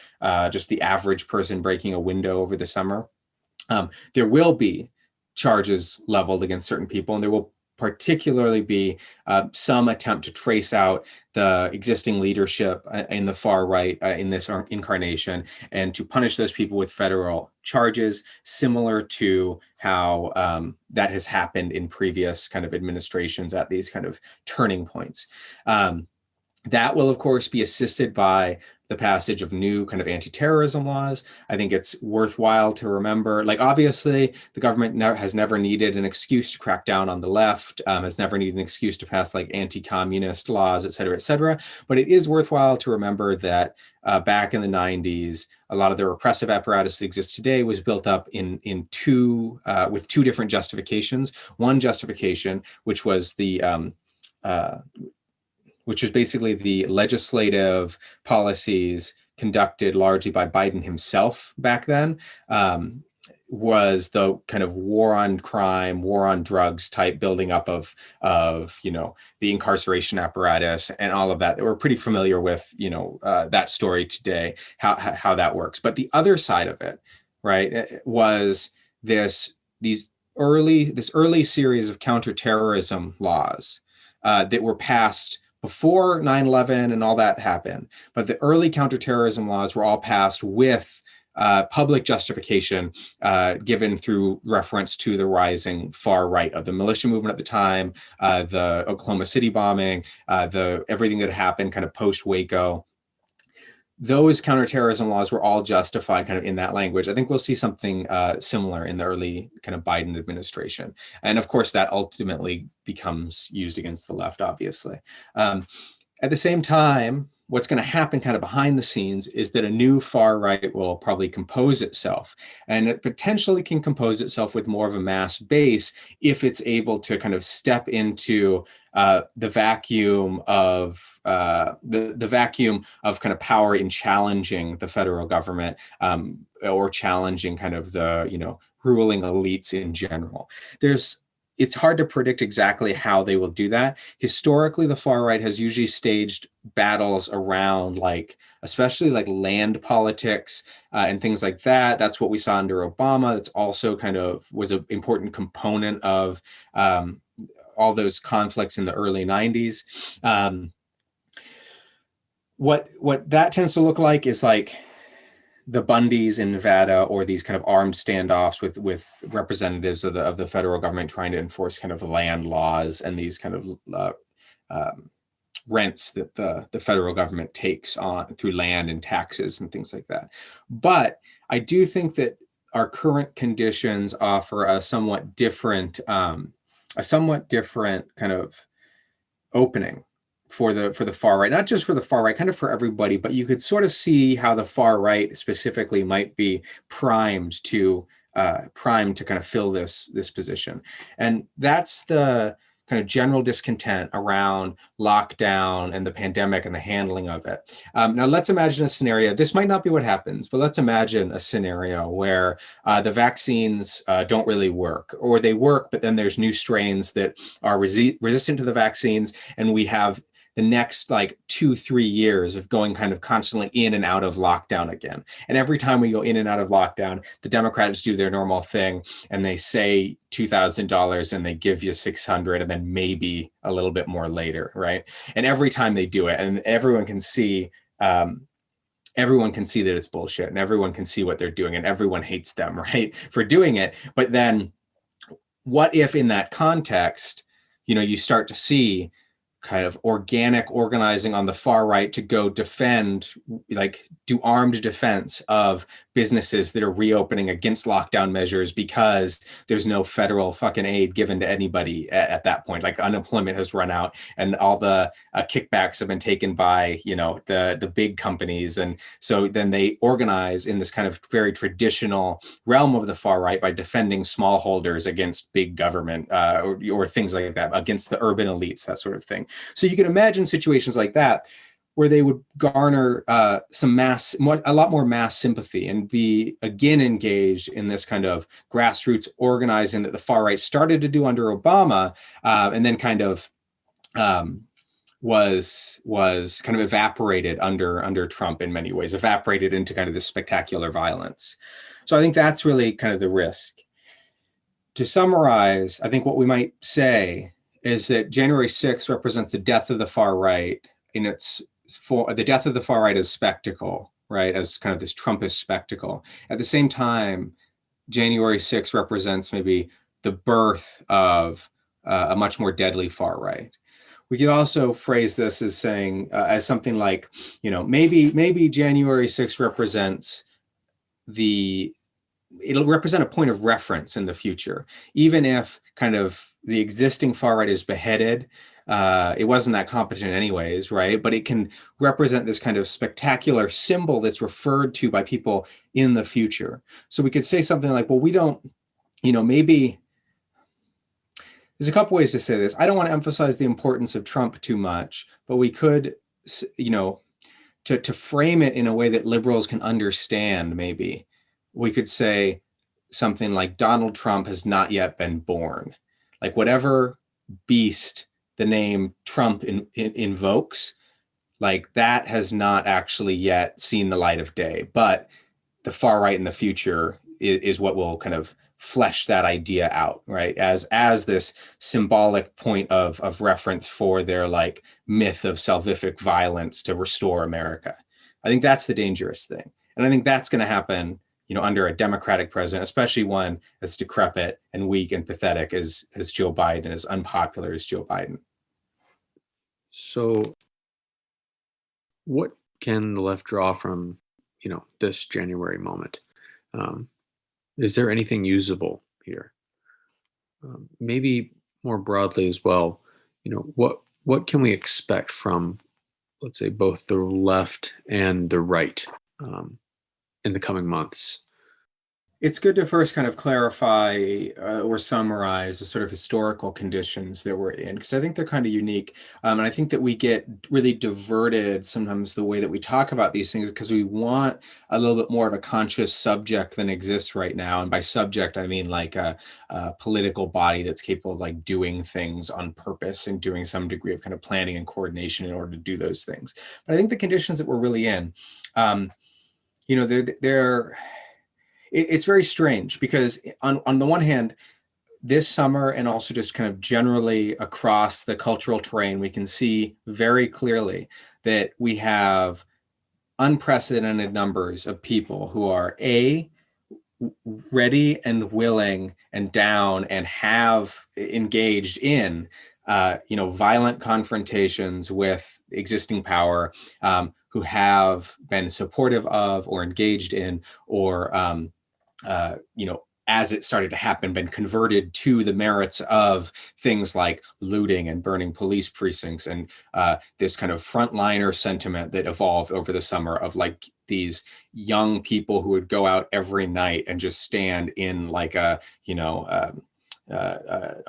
just the average person breaking a window over the summer, there will be charges leveled against certain people, and there will particularly be some attempt to trace out the existing leadership in the far right in this incarnation, and to punish those people with federal charges, similar to how that has happened in previous kind of administrations at these kind of turning points. That will, of course, be assisted by the passage of new kind of anti-terrorism laws. I think it's worthwhile to remember, like, obviously, the government has never needed an excuse to crack down on the left, has never needed an excuse to pass like anti-communist laws, et cetera, et cetera. But it is worthwhile to remember that back in the 90s, a lot of the repressive apparatus that exists today was built up with two different justifications. One justification, which was basically the legislative policies conducted largely by Biden himself back then, was the kind of war on crime, war on drugs type building up of the incarceration apparatus and all of that. We're pretty familiar with that story today, how that works. But the other side of it, right, was this early series of counterterrorism laws that were passed before 9/11 and all that happened. But the early counterterrorism laws were all passed with public justification given through reference to the rising far right of the militia movement at the time, the Oklahoma City bombing, everything that happened kind of post Waco. Those counterterrorism laws were all justified kind of in that language. I think we'll see something similar in the early kind of Biden administration. And of course, that ultimately becomes used against the left, obviously. At the same time, what's going to happen kind of behind the scenes is that a new far right will probably compose itself, and it potentially can compose itself with more of a mass base if it's able to kind of step into the vacuum of the vacuum of kind of power in challenging the federal government or challenging kind of the ruling elites in general. It's hard to predict exactly how they will do that. Historically, the far right has usually staged battles around especially land politics and things like that. That's what we saw under Obama. That's also kind of was an important component of all those conflicts in the early 90s. What that tends to look like is the Bundys in Nevada, or these kind of armed standoffs with representatives of the federal government trying to enforce kind of land laws and these kind of rents that the federal government takes on through land and taxes and things like that. But I do think that our current conditions offer a somewhat different kind of opening for the far right, not just for the far right, kind of for everybody, but you could sort of see how the far right specifically might be primed to kind of fill this position. And that's the kind of general discontent around lockdown and the pandemic and the handling of it. Now let's imagine a scenario. This might not be what happens, but let's imagine a scenario where the vaccines don't really work, or they work, but then there's new strains that are resistant to the vaccines, and we have the next 2-3 years of going kind of constantly in and out of lockdown again. And every time we go in and out of lockdown, the Democrats do their normal thing and they say $2,000 and they give you $600 and then maybe a little bit more later, right? And every time they do it, and everyone can see that it's bullshit, and everyone can see what they're doing, and everyone hates them, right, for doing it. But then what if in that context, you start to see kind of organic organizing on the far right to go defend, do armed defense of businesses that are reopening against lockdown measures because there's no federal fucking aid given to anybody at that point. Unemployment has run out and all the kickbacks have been taken by, the big companies. And so then they organize in this kind of very traditional realm of the far right by defending smallholders against big government or things like that, against the urban elites, that sort of thing. So you can imagine situations like that where they would garner a lot more mass sympathy and be again engaged in this kind of grassroots organizing that the far right started to do under Obama, and then kind of was kind of evaporated under Trump in many ways, evaporated into kind of this spectacular violence. So I think that's really kind of the risk. To summarize, I think what we might say is that January 6th represents the death of the far right the death of the far right as spectacle, right, as kind of this Trumpist spectacle. At the same time, January 6th represents maybe the birth of a much more deadly far right. We could also phrase this as saying, as something like, maybe January 6th represents it'll represent a point of reference in the future, even if kind of the existing far right is beheaded. It wasn't that competent anyways, right? But it can represent this kind of spectacular symbol that's referred to by people in the future. So we could say something like, well, we don't, maybe there's a couple ways to say this. I don't want to emphasize the importance of Trump too much, but we could, to frame it in a way that liberals can understand, maybe we could say something like Donald Trump has not yet been born. Whatever beast the name Trump invokes, that has not actually yet seen the light of day. But the far right in the future is what will kind of flesh that idea out, right? As this symbolic point of reference for their like myth of salvific violence to restore America. I think that's the dangerous thing. And I think that's going to happen, under a Democratic president, especially one as decrepit and weak and pathetic as Joe Biden, as unpopular as Joe Biden. So what can the left draw from, this January moment? Is there anything usable here? Maybe more broadly as well, what can we expect from, let's say, both the left and the right in the coming months? It's good to first kind of clarify or summarize the sort of historical conditions that we're in, because I think they're kind of unique. And I think that we get really diverted sometimes the way that we talk about these things because we want a little bit more of a conscious subject than exists right now. And by subject, I mean like a political body that's capable of like doing things on purpose and doing some degree of kind of planning and coordination in order to do those things. But I think the conditions that we're really in, it's very strange because on the one hand, this summer and also just kind of generally across the cultural terrain, we can see very clearly that we have unprecedented numbers of people who are ready and willing and down and have engaged in violent confrontations with existing power, who have been supportive of or engaged in or as it started to happen, been converted to the merits of things like looting and burning police precincts and this kind of frontliner sentiment that evolved over the summer of like these young people who would go out every night and just stand in like a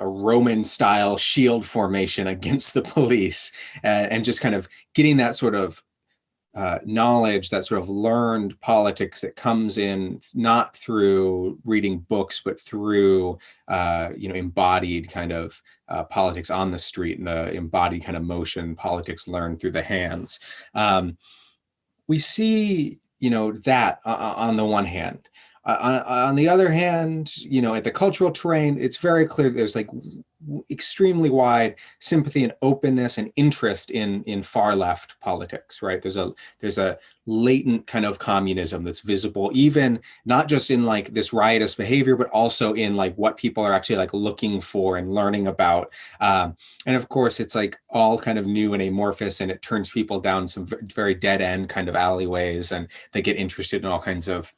Roman style shield formation against the police and just kind of getting that sort of knowledge, that sort of learned politics that comes in not through reading books, but through embodied kind of politics on the street and the embodied kind of motion, politics learned through the hands. We see, that on the one hand. On the other hand, at the cultural terrain, it's very clear there's like extremely wide sympathy and openness and interest in far left politics, right? There's a latent kind of communism that's visible, even not just in like this riotous behavior, but also in like what people are actually like looking for and learning about. And of course, it's like all kind of new and amorphous, and it turns people down some very dead end kind of alleyways, and they get interested in all kinds of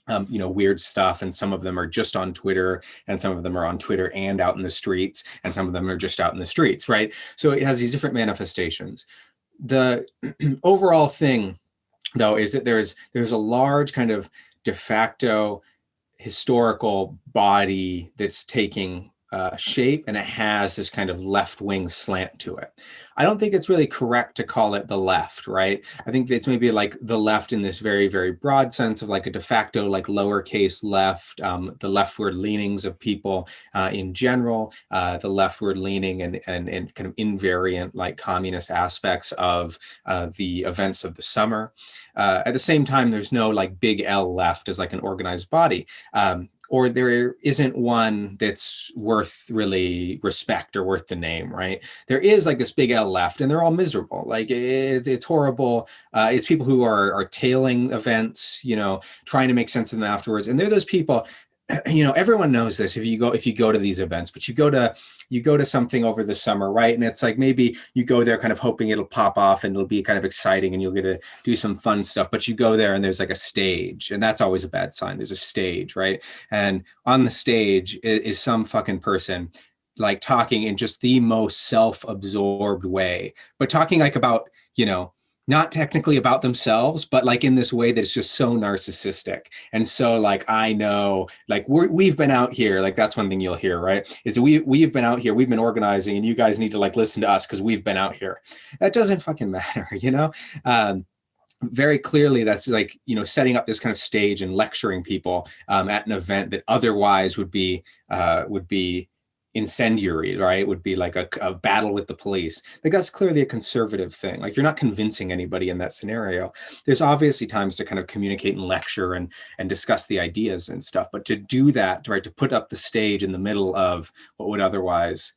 weird stuff. And some of them are just on Twitter, and some of them are on Twitter and out in the streets, and some of them are just out in the streets, right? So it has these different manifestations. The overall thing, though, is that there's a large kind of de facto historical body that's taking shape, and it has this kind of left-wing slant to it. I don't think it's really correct to call it the left, right? I think it's maybe like the left in this very, very broad sense of like a de facto, like lowercase left, the leftward leanings of people in general, the leftward leaning and kind of invariant like communist aspects of the events of the summer. At the same time, there's no like big L left as like an organized body. Or there isn't one that's worth really respect or worth the name, right? There is like this big L left, and they're all miserable. Like it's horrible. It's people who are tailing events, trying to make sense of them afterwards. And they're those people, everyone knows this if you go to these events, but you go to something over the summer, right? And it's like maybe you go there kind of hoping it'll pop off and it'll be kind of exciting and you'll get to do some fun stuff, but you go there and there's like a stage, and that's always a bad sign. There's a stage, right? And on the stage is some fucking person like talking in just the most self-absorbed way, but talking like about, not technically about themselves, but like in this way that's just so narcissistic. And so like, I know, like we've been out here, like that's one thing you'll hear, right? Is we've been out here, we've been organizing, and you guys need to like listen to us because we've been out here. That doesn't fucking matter, very clearly that's like, setting up this kind of stage and lecturing people at an event that otherwise would be incendiary, right? Would be like a battle with the police. Like that's clearly a conservative thing. Like you're not convincing anybody in that scenario. There's obviously times to kind of communicate and lecture and discuss the ideas and stuff, but to do that, right, to put up the stage in the middle of what would otherwise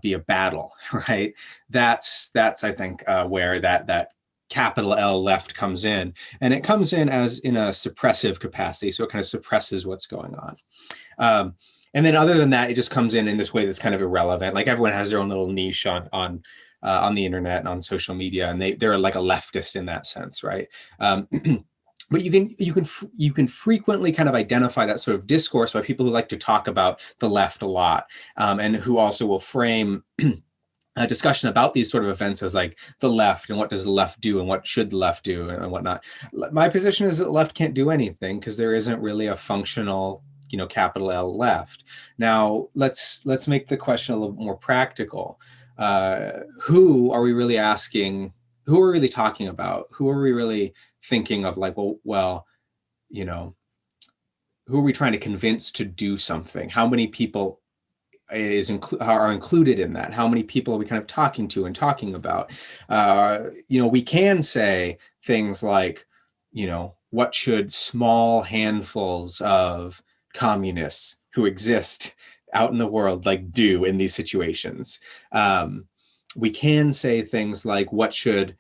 be a battle, right? That's I think where that capital L left comes in, and it comes in as in a suppressive capacity. So it kind of suppresses what's going on. And then other than that, it just comes in this way that's kind of irrelevant. Like everyone has their own little niche on the internet and on social media, and they're like a leftist in that sense, right? But you can frequently kind of identify that sort of discourse by people who like to talk about the left a lot, and who also will frame a discussion about these sort of events as like the left and what does the left do and what should the left do and whatnot. My position is that the left can't do anything because there isn't really a functional, capital L left. Now let's make the question a little more practical. Who are we really asking? Who are we really talking about? Who are we really thinking of? Like, well, who are we trying to convince to do something? How many people are included in that? How many people are we kind of talking to and talking about? We can say things like, what should small handfuls of communists who exist out in the world like do in these situations? We can say things like, what should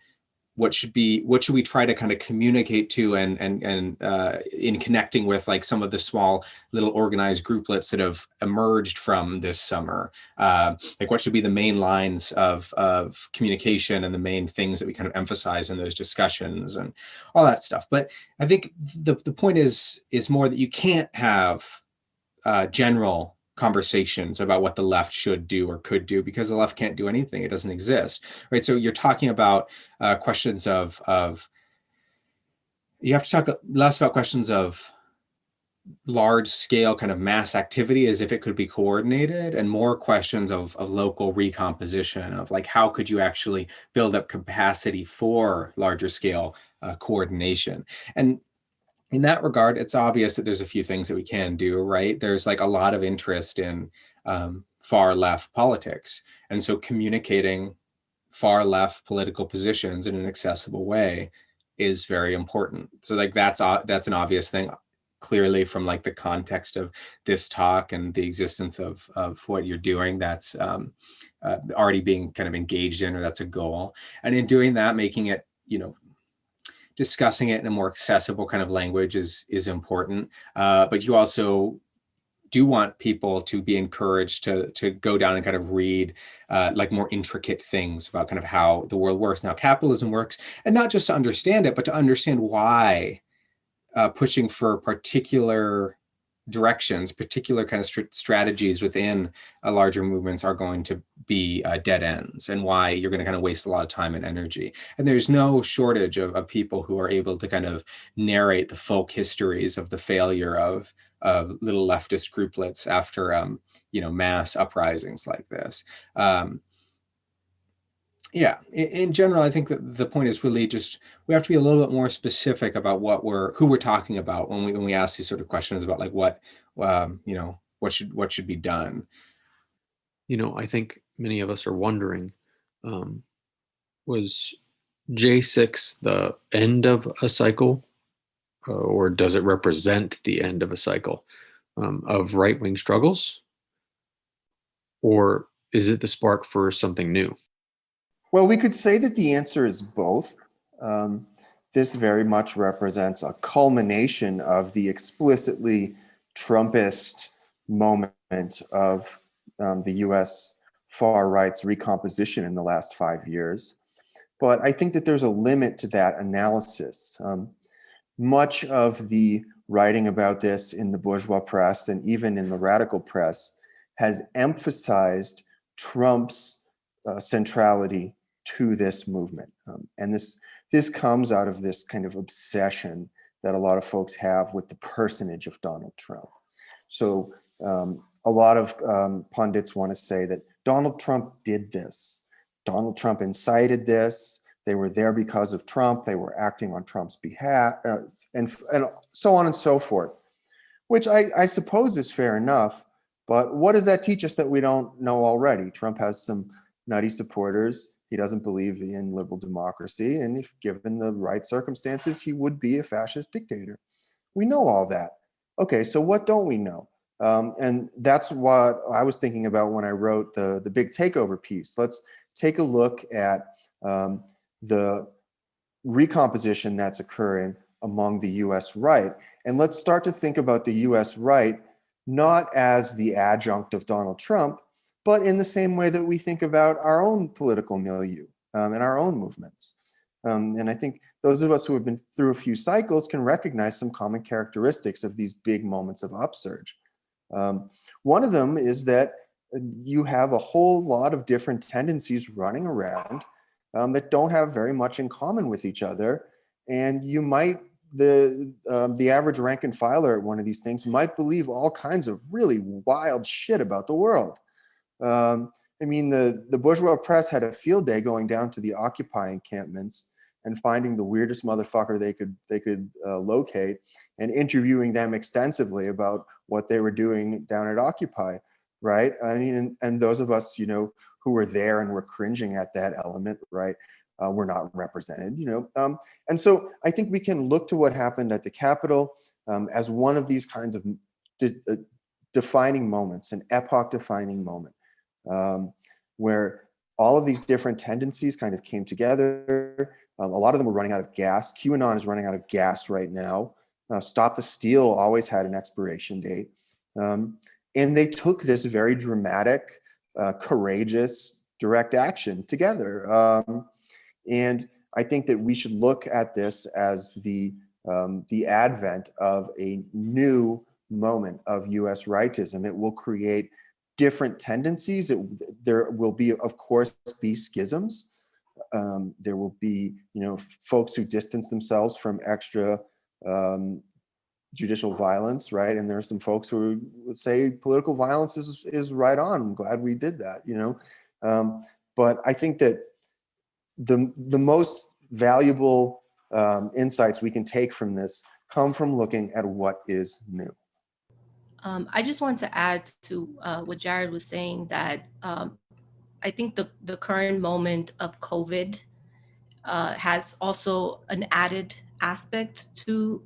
we try to kind of communicate to and in connecting with like some of the small little organized grouplets that have emerged from this summer, like what should be the main lines of communication and the main things that we kind of emphasize in those discussions and all that stuff. But I think the point is more that you can't have general conversations about what the left should do or could do because the left can't do anything. It doesn't exist, right? So you're talking about questions of you have to talk less about questions of large scale kind of mass activity as if it could be coordinated, and more questions of local recomposition of like, how could you actually build up capacity for larger scale coordination? And in that regard, it's obvious that there's a few things that we can do, right? There's like a lot of interest in far left politics. And so communicating far left political positions in an accessible way is very important. So like that's an obvious thing, clearly from like the context of this talk and the existence of what you're doing, that's already being kind of engaged in, or that's a goal. And in doing that, making it, discussing it in a more accessible kind of language is important. But you also do want people to be encouraged to go down and kind of read like more intricate things about kind of how the world works, and how capitalism works, and not just to understand it, but to understand why pushing for particular directions, particular kind of strategies within larger movements are going to be dead ends, and why you're going to kind of waste a lot of time and energy. And there's no shortage of people who are able to kind of narrate the folk histories of the failure of little leftist grouplets after mass uprisings like this. In general, I think that the point is really just we have to be a little bit more specific about who we're talking about when we ask these sort of questions about like what should be done. I think many of us are wondering, was J6 the end of a cycle, or does it represent the end of a cycle of right-wing struggles, or is it the spark for something new? Well, we could say that the answer is both. This very much represents a culmination of the explicitly Trumpist moment of the US far right's recomposition in the last 5 years. But I think that there's a limit to that analysis. Much of the writing about this in the bourgeois press and even in the radical press has emphasized Trump's centrality to this movement. And this comes out of this kind of obsession that a lot of folks have with the personage of Donald Trump. So a lot of pundits want to say that Donald Trump did this. Donald Trump incited this. They were there because of Trump. They were acting on Trump's behalf, and so on and so forth, which I suppose is fair enough. But what does that teach us that we don't know already? Trump has some nutty supporters. He doesn't believe in liberal democracy. And if given the right circumstances, he would be a fascist dictator. We know all that. Okay, so what don't we know? And that's what I was thinking about when I wrote the big takeover piece. Let's take a look at the recomposition that's occurring among the US right. And let's start to think about the US right not as the adjunct of Donald Trump, but in the same way that we think about our own political milieu and our own movements. And I think those of us who have been through a few cycles can recognize some common characteristics of these big moments of upsurge. One of them is that you have a whole lot of different tendencies running around that don't have very much in common with each other. And you might, the average rank and filer at one of these things might believe all kinds of really wild shit about the world. I mean, the bourgeois press had a field day going down to the Occupy encampments and finding the weirdest motherfucker they could locate and interviewing them extensively about what they were doing down at Occupy, right? I mean, and those of us, who were there and were cringing at that element, right, were not represented, and so I think we can look to what happened at the Capitol as one of these kinds of defining moments, an epoch-defining moment, where all of these different tendencies kind of came together. A lot of them were running out of gas. QAnon is running out of gas right now. Stop the Steal always had an expiration date. And they took this very dramatic, courageous, direct action together. And I think that we should look at this as the advent of a new moment of US rightism. It will create different tendencies. There will be, of course, be schisms. There will be, folks who distance themselves from extra judicial violence, right? And there are some folks who would say political violence is right on. I'm glad we did that, But I think that the most valuable insights we can take from this come from looking at what is new. I just want to add to what Jarrod was saying, that I think the current moment of COVID has also an added aspect to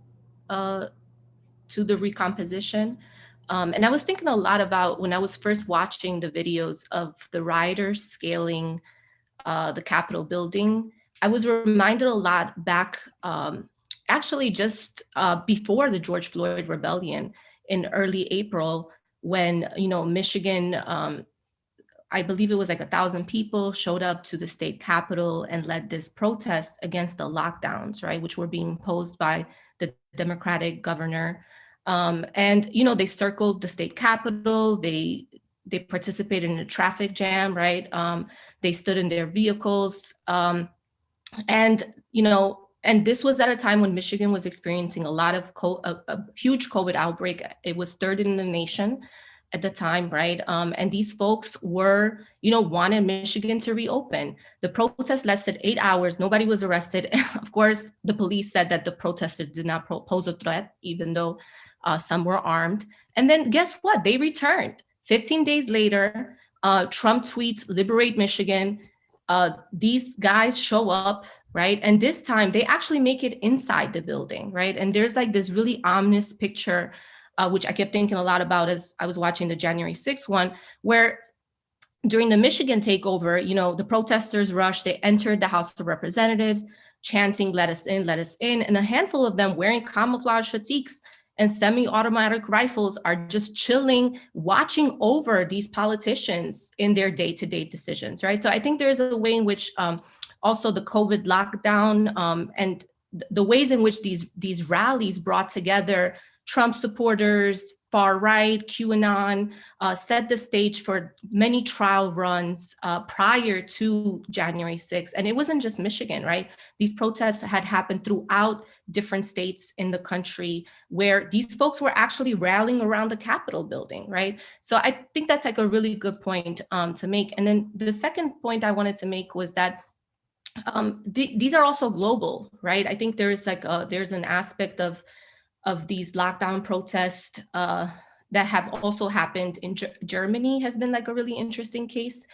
the recomposition. And I was thinking a lot about when I was first watching the videos of the rioters scaling the Capitol building. I was reminded a lot back, actually just before the George Floyd Rebellion in early April, when, Michigan, I believe it was like 1,000 people showed up to the state capitol and led this protest against the lockdowns, right, which were being imposed by the Democratic governor. And, they circled the state capitol. They participated in a traffic jam, right? They stood in their vehicles. And this was at a time when Michigan was experiencing a lot of a huge COVID outbreak. It was third in the nation at the time, right? And these folks were, wanted Michigan to reopen. The protest lasted 8 hours. Nobody was arrested. Of course, the police said that the protesters did not pose a threat, even though some were armed. And then guess what? They returned. 15 days later, Trump tweets, "Liberate Michigan." These guys show up, right? And this time they actually make it inside the building, right? And there's like this really ominous picture, which I kept thinking a lot about as I was watching the January 6th one, where during the Michigan takeover, the protesters rushed, they entered the House of Representatives, chanting, "Let us in, let us in." And a handful of them wearing camouflage fatigues and semi-automatic rifles are just chilling, watching over these politicians in their day-to-day decisions, right? So I think there's a way in which also the COVID lockdown and the ways in which these rallies brought together Trump supporters, far right, QAnon, set the stage for many trial runs prior to January 6th. And it wasn't just Michigan, right? These protests had happened throughout different states in the country where these folks were actually rallying around the Capitol building, right? So I think that's like a really good point to make. And then the second point I wanted to make was that these are also global, right? I think there's like there's an aspect of these lockdown protests that have also happened in Germany has been like a really interesting case,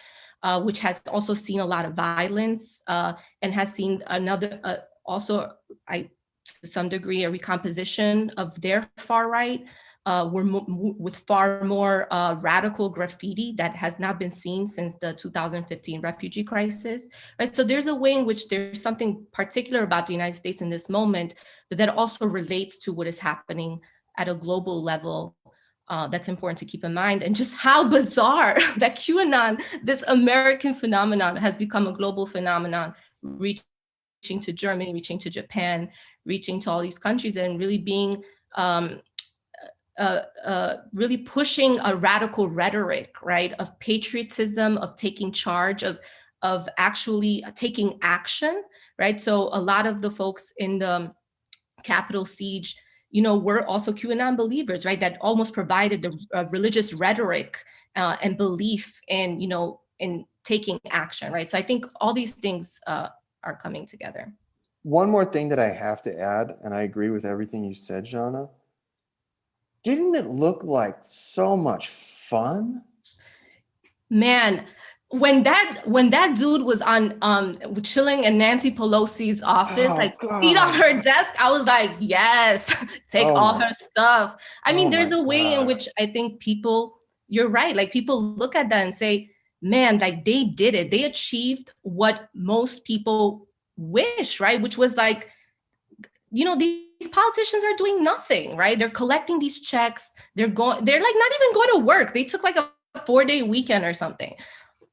which has also seen a lot of violence and has seen another also, to some degree, a recomposition of their far right, with far more radical graffiti that has not been seen since the 2015 refugee crisis, right? So there's a way in which there's something particular about the United States in this moment, but that also relates to what is happening at a global level. That's important to keep in mind, and just how bizarre that QAnon, this American phenomenon, has become a global phenomenon, reaching to Germany, reaching to Japan, reaching to all these countries, and really being really pushing a radical rhetoric, right, of patriotism, of taking charge, of actually taking action, right? So a lot of the folks in the Capitol siege, were also QAnon believers, right? That almost provided the religious rhetoric and belief in, in taking action, right? So I think all these things are coming together. One more thing that I have to add, and I agree with everything you said, Jana. Didn't it look like so much fun? Man, when that dude was on chilling in Nancy Pelosi's office, feet on her desk, I was like, yes, take all her stuff. I mean, there's a way in which I think people, you're right, like people look at that and say, man, like they did it. They achieved what most people wish, right? Which was like, these politicians are doing nothing, right? They're collecting these checks. They're like not even going to work. They took like a 4-day weekend or something,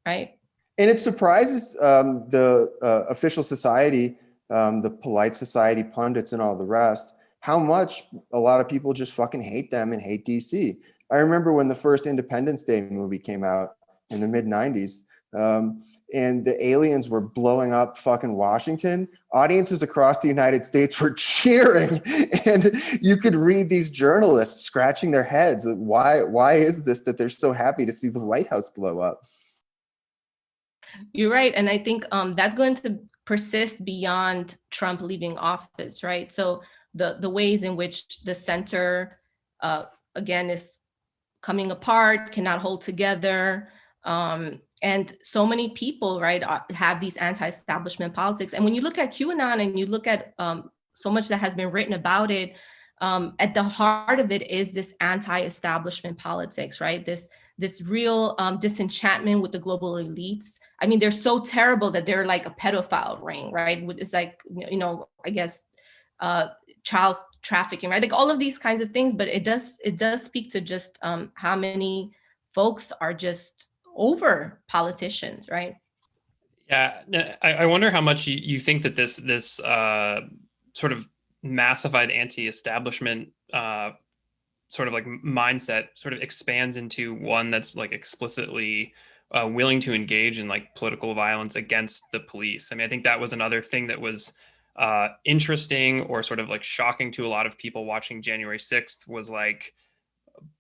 right? And it surprises the official society, the polite society pundits and all the rest, how much a lot of people just fucking hate them and hate DC. I remember when the first Independence Day movie came out in the mid 90s, and the aliens were blowing up fucking Washington. Audiences across the United States were cheering, and you could read these journalists scratching their heads. Why is this that they're so happy to see the White House blow up? You're right, and I think that's going to persist beyond Trump leaving office, right? So the ways in which the center, again, is coming apart, cannot hold together. And so many people, right, have these anti-establishment politics. And when you look at QAnon and you look at so much that has been written about it, at the heart of it is this anti-establishment politics, right? This real disenchantment with the global elites. I mean, they're so terrible that they're like a pedophile ring, right? It's like, I guess, child trafficking, right? Like all of these kinds of things, but it does speak to just how many folks are just over politicians, right? Yeah, I wonder how much you think that this sort of massified anti-establishment sort of like mindset sort of expands into one that's like explicitly willing to engage in like political violence against the police. I mean, I think that was another thing that was interesting or sort of like shocking to a lot of people watching January 6th was like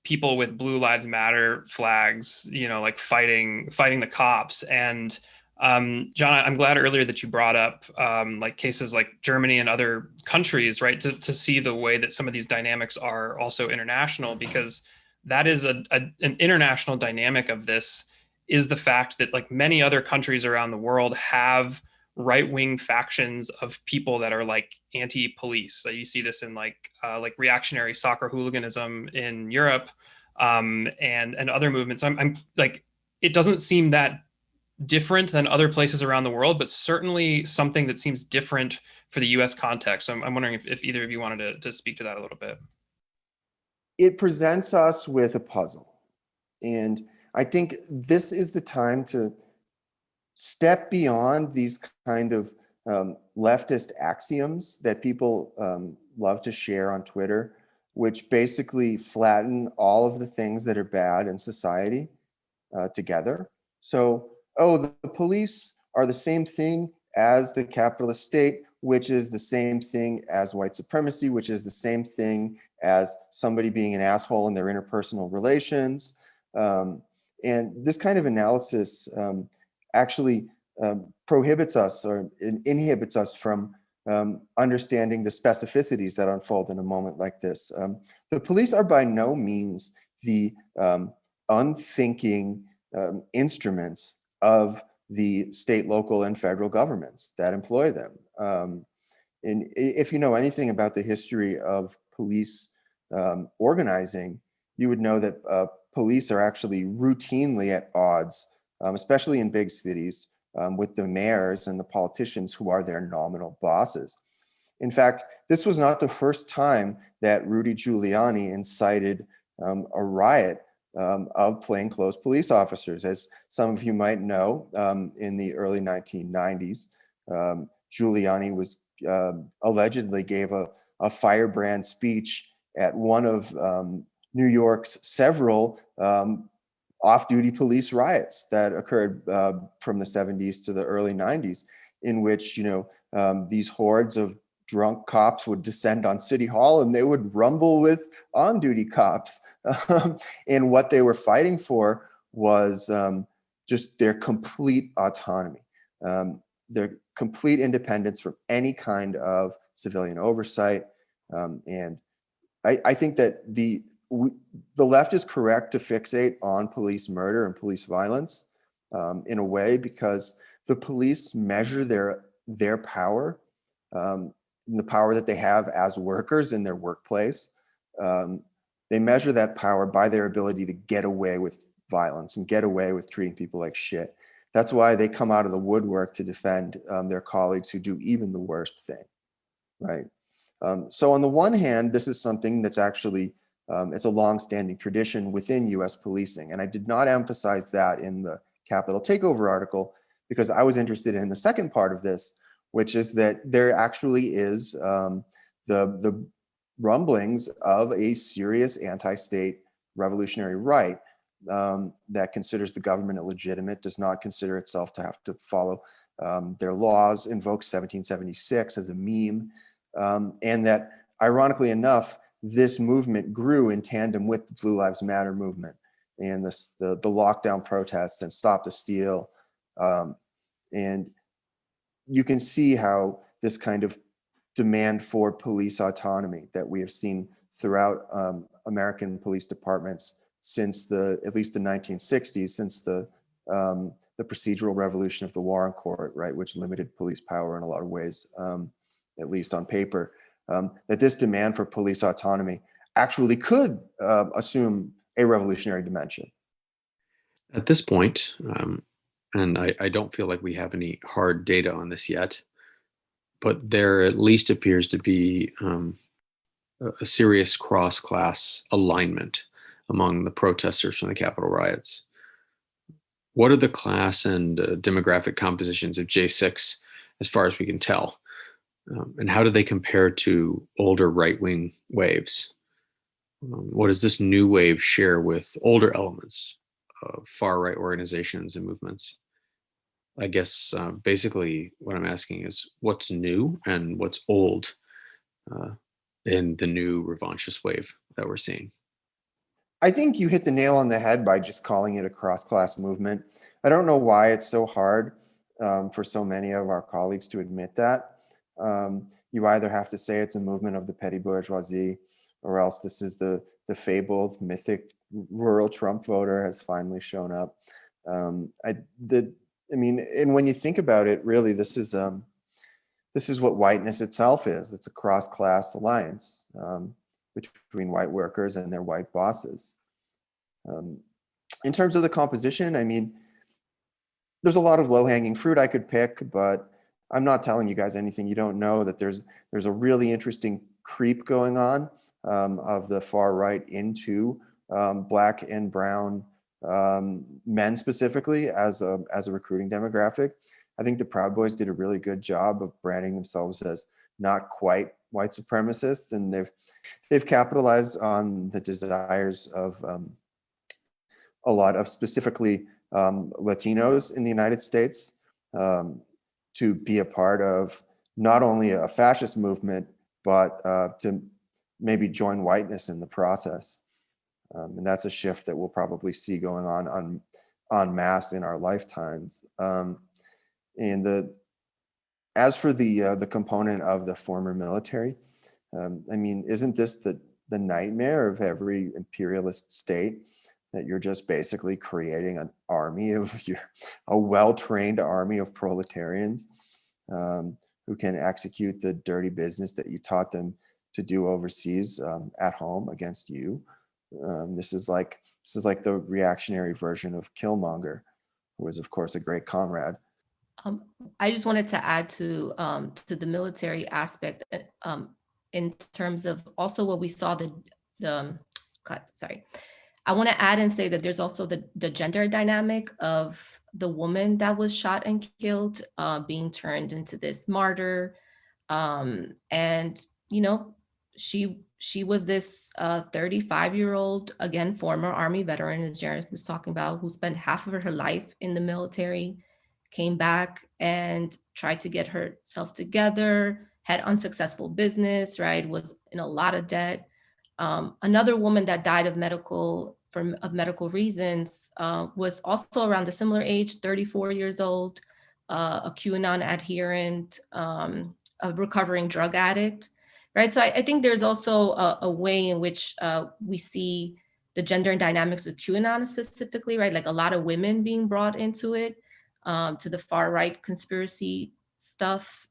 people with Blue Lives Matter flags, like fighting the cops. And John, I'm glad earlier that you brought up like cases like Germany and other countries, right, to see the way that some of these dynamics are also international, because that is an international dynamic of this, is the fact that like many other countries around the world have right-wing factions of people that are like anti-police. So you see this in like reactionary soccer hooliganism in Europe, and other movements. I'm like, it doesn't seem that different than other places around the world, but certainly something that seems different for the U.S. context. So I'm wondering if either of you wanted to speak to that a little bit. It presents us with a puzzle, and I think this is the time to step beyond these kind of leftist axioms that people love to share on Twitter, which basically flatten all of the things that are bad in society together. So, the police are the same thing as the capitalist state, which is the same thing as white supremacy, which is the same thing as somebody being an asshole in their interpersonal relations. And this kind of analysis actually prohibits us or inhibits us from understanding the specificities that unfold in a moment like this. The police are by no means the unthinking instruments of the state, local, and federal governments that employ them. And if you know anything about the history of police organizing, you would know that police are actually routinely at odds, especially in big cities, with the mayors and the politicians who are their nominal bosses. In fact, this was not the first time that Rudy Giuliani incited a riot of plainclothes police officers. As some of you might know, in the early 1990s, Giuliani was allegedly gave a firebrand speech at one of New York's several off-duty police riots that occurred from the 70s to the early 90s, in which these hordes of drunk cops would descend on City Hall and they would rumble with on-duty cops. And what they were fighting for was just their complete autonomy, their complete independence from any kind of civilian oversight. And I think that the left is correct to fixate on police murder and police violence in a way, because the police measure their power, the power that they have as workers in their workplace. They measure that power by their ability to get away with violence and get away with treating people like shit. That's why they come out of the woodwork to defend their colleagues who do even the worst thing, right? So on the one hand, this is something that's actually, it's a long-standing tradition within US policing. And I did not emphasize that in the Capitol Takeover article, because I was interested in the second part of this, which is that there actually is the rumblings of a serious anti-state revolutionary right that considers the government illegitimate, does not consider itself to have to follow their laws, invokes 1776 as a meme, and that, ironically enough, this movement grew in tandem with the Blue Lives Matter movement and the lockdown protests and Stop the Steal. And you can see how this kind of demand for police autonomy that we have seen throughout American police departments since at least the 1960s, since the procedural revolution of the Warren Court, right, which limited police power in a lot of ways, at least on paper, that this demand for police autonomy actually could assume a revolutionary dimension. At this point, and I don't feel like we have any hard data on this yet, but there at least appears to be a serious cross-class alignment among the protesters from the Capitol riots. What are the class and demographic compositions of J6 as far as we can tell? And how do they compare to older right-wing waves? What does this new wave share with older elements of far-right organizations and movements? I guess basically what I'm asking is what's new and what's old in the new revanchist wave that we're seeing. I think you hit the nail on the head by just calling it a cross-class movement. I don't know why it's so hard for so many of our colleagues to admit that. You either have to say it's a movement of the petty bourgeoisie, or else this is the fabled, mythic rural Trump voter has finally shown up. I mean, and when you think about it, really, this is what whiteness itself is. It's a cross-class alliance between white workers and their white bosses. In terms of the composition, I mean, there's a lot of low-hanging fruit I could pick, but I'm not telling you guys anything you don't know. That there's a really interesting creep going on of the far right into Black and brown men specifically as a recruiting demographic. I think the Proud Boys did a really good job of branding themselves as not quite white supremacists, and they've capitalized on the desires of a lot of specifically Latinos in the United States to be a part of not only a fascist movement, but to maybe join whiteness in the process. And that's a shift that we'll probably see going on en masse in our lifetimes. And as for the component of the former military, I mean, isn't this the the nightmare of every imperialist state, that you're just basically creating an army of a well-trained army of proletarians who can execute the dirty business that you taught them to do overseas at home against you. This is like the reactionary version of Killmonger, who was of course a great comrade. I just wanted to add to the military aspect in terms of also what we saw I want to add and say that there's also the gender dynamic of the woman that was shot and killed being turned into this martyr. And, you know, she was this 35-year-old, again, former Army veteran, as Jared was talking about, who spent half of her life in the military, came back and tried to get herself together, had unsuccessful business, right? Was in a lot of debt. Another woman that died of medical reasons was also around the similar age, 34 years old, a QAnon adherent, a recovering drug addict, right? So I think there's also a way in which we see the gender dynamics of QAnon specifically, right? Like a lot of women being brought into it, to the far right conspiracy stuff.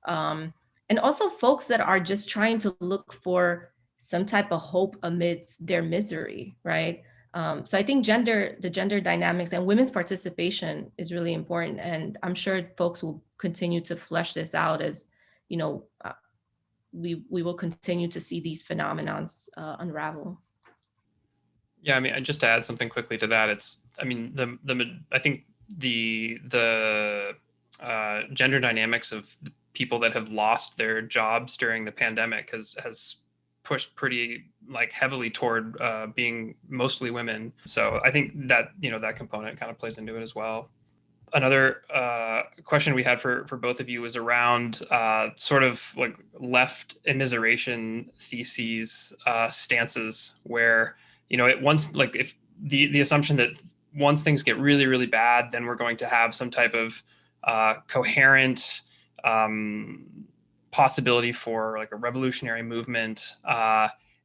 And also folks that are just trying to look for some type of hope amidst their misery, right? So I think the gender dynamics and women's participation is really important. And I'm sure folks will continue to flesh this out as, you know, we will continue to see these phenomenons unravel. Yeah, I mean, just to add something quickly to that, I think the gender dynamics of people that have lost their jobs during the pandemic has pushed pretty heavily toward being mostly women. So I think that, that component kind of plays into it as well. Another question we had for both of you was around sort of like left immiseration theses, stances, where, if the assumption that once things get really, really bad, then we're going to have some type of coherent possibility for like a revolutionary movement.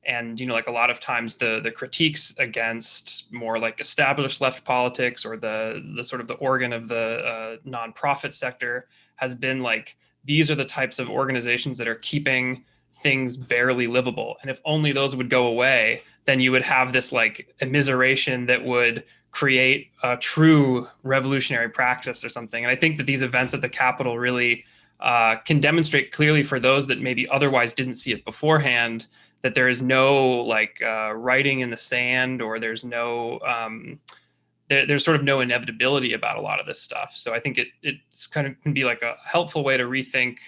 And, a lot of times the critiques against more like established left politics or the sort of the organ of the nonprofit sector has been like, these are the types of organizations that are keeping things barely livable. And if only those would go away, then you would have this like immiseration that would create a true revolutionary practice or something. And I think that these events at the Capitol really can demonstrate clearly for those that maybe otherwise didn't see it beforehand, that there is no writing in the sand, or there's no there's sort of no inevitability about a lot of this stuff. So I think it's kind of can be like a helpful way to rethink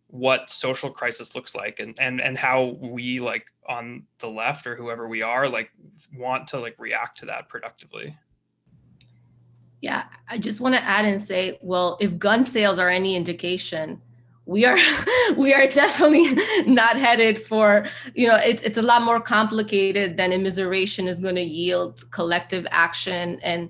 what social crisis looks like, and how we on the left or whoever we are want to react to that productively. Yeah, I just want to add and say, well, if gun sales are any indication, we are definitely not headed for, it's a lot more complicated than immiseration is going to yield collective action and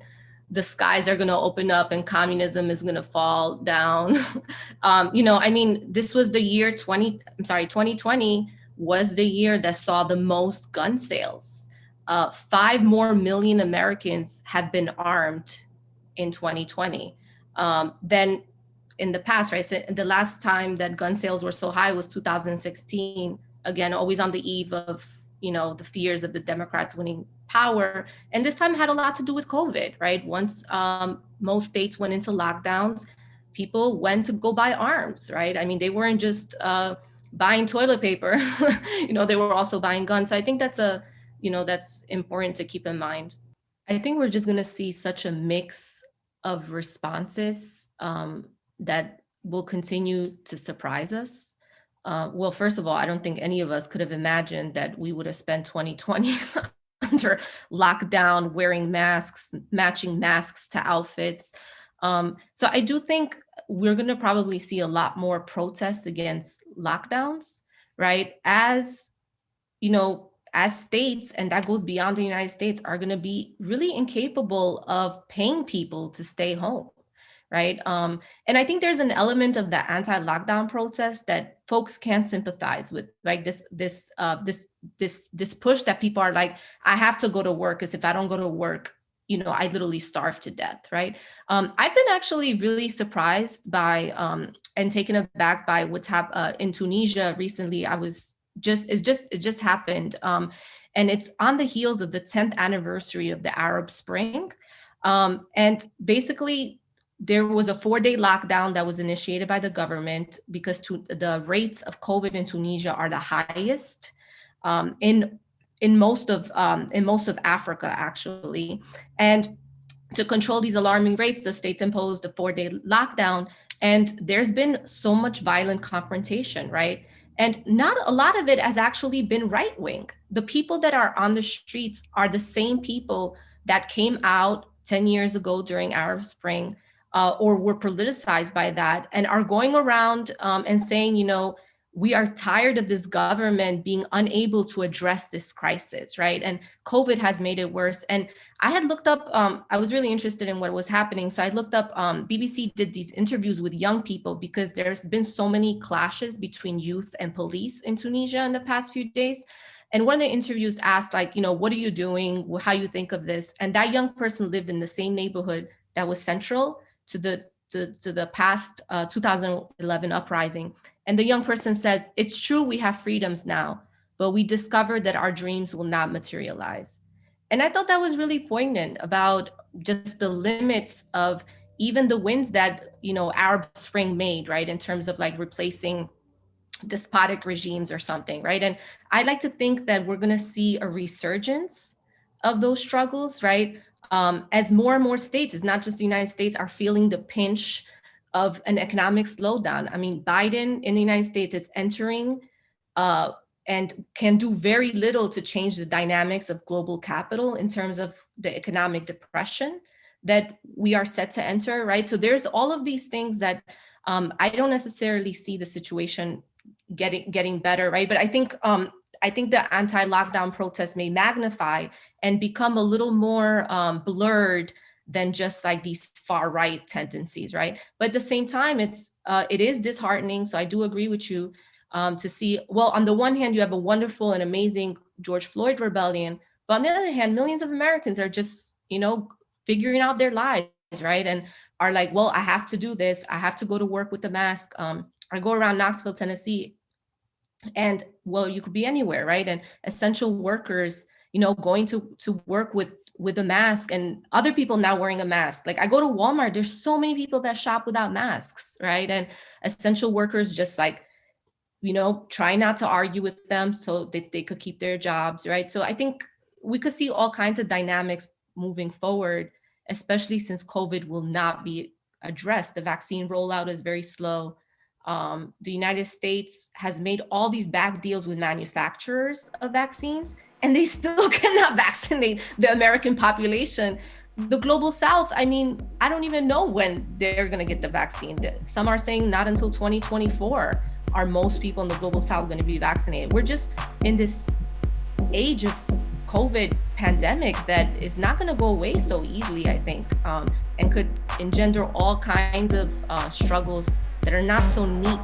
the skies are going to open up and communism is going to fall down. This was the year 2020 was the year that saw the most gun sales. 5 more million Americans have been armed in 2020 than in the past, right? So the last time that gun sales were so high was 2016. Again, always on the eve of, the fears of the Democrats winning power. And this time had a lot to do with COVID, right? Once most states went into lockdowns, people went to go buy arms, right? I mean, they weren't just buying toilet paper, they were also buying guns. So I think that's that's important to keep in mind. I think we're just going to see such a mix of responses that will continue to surprise us. Well, first of all, I don't think any of us could have imagined that we would have spent 2020 under lockdown, wearing masks, matching masks to outfits. So I do think we're going to probably see a lot more protests against lockdowns, right? As states, and that goes beyond the United States, are going to be really incapable of paying people to stay home, right? And I think there's an element of the anti-lockdown protest that folks can sympathize with, right? This push that people are like, I have to go to work, because if I don't go to work, I literally starve to death, right? I've been actually really surprised by and taken aback by what's happened in Tunisia recently. It just happened, and it's on the heels of the 10th anniversary of the Arab Spring, and basically there was a 4-day lockdown that was initiated by the government because the rates of COVID in Tunisia are the highest in most of Africa, actually. And to control these alarming rates, the states imposed a 4-day lockdown, and there's been so much violent confrontation, right? And not a lot of it has actually been right wing. The people that are on the streets are the same people that came out 10 years ago during Arab Spring, or were politicized by that, and are going around and saying, we are tired of this government being unable to address this crisis, right? And COVID has made it worse. And I had looked up, I was really interested in what was happening. So I looked up, BBC did these interviews with young people, because there's been so many clashes between youth and police in Tunisia in the past few days. And one of the interviews asked, like, what are you doing? How you think of this? And that young person lived in the same neighborhood that was central to the past 2011 uprising. And the young person says, it's true, we have freedoms now, but we discovered that our dreams will not materialize. And I thought that was really poignant about just the limits of even the wins that, Arab Spring made, right? In terms of like replacing despotic regimes or something, right? And I like to think that we're going to see a resurgence of those struggles, right? As more and more states, it's not just the United States, are feeling the pinch of an economic slowdown. I mean, Biden in the United States is entering and can do very little to change the dynamics of global capital in terms of the economic depression that we are set to enter, right? So there's all of these things that I don't necessarily see the situation getting better, right? But I think the anti-lockdown protests may magnify and become a little more blurred than just like these far right tendencies, right? But at the same time, it is disheartening. So I do agree with you to see, well, on the one hand, you have a wonderful and amazing George Floyd rebellion, but on the other hand, millions of Americans are just, figuring out their lives, right? And are like, well, I have to do this. I have to go to work with the mask. I go around Knoxville, Tennessee, and well, you could be anywhere, right? And essential workers, going to work with a mask, and other people now wearing a mask. Like I go to Walmart, there's so many people that shop without masks, right? And essential workers just like, try not to argue with them so that they could keep their jobs, right? So I think we could see all kinds of dynamics moving forward, especially since COVID will not be addressed. The vaccine rollout is very slow. The United States has made all these back deals with manufacturers of vaccines, and they still cannot vaccinate the American population. The global South, I mean, I don't even know when they're going to get the vaccine. Some are saying not until 2024 are most people in the global South going to be vaccinated. We're just in this age of COVID pandemic that is not going to go away so easily, I think, and could engender all kinds of struggles that are not so neat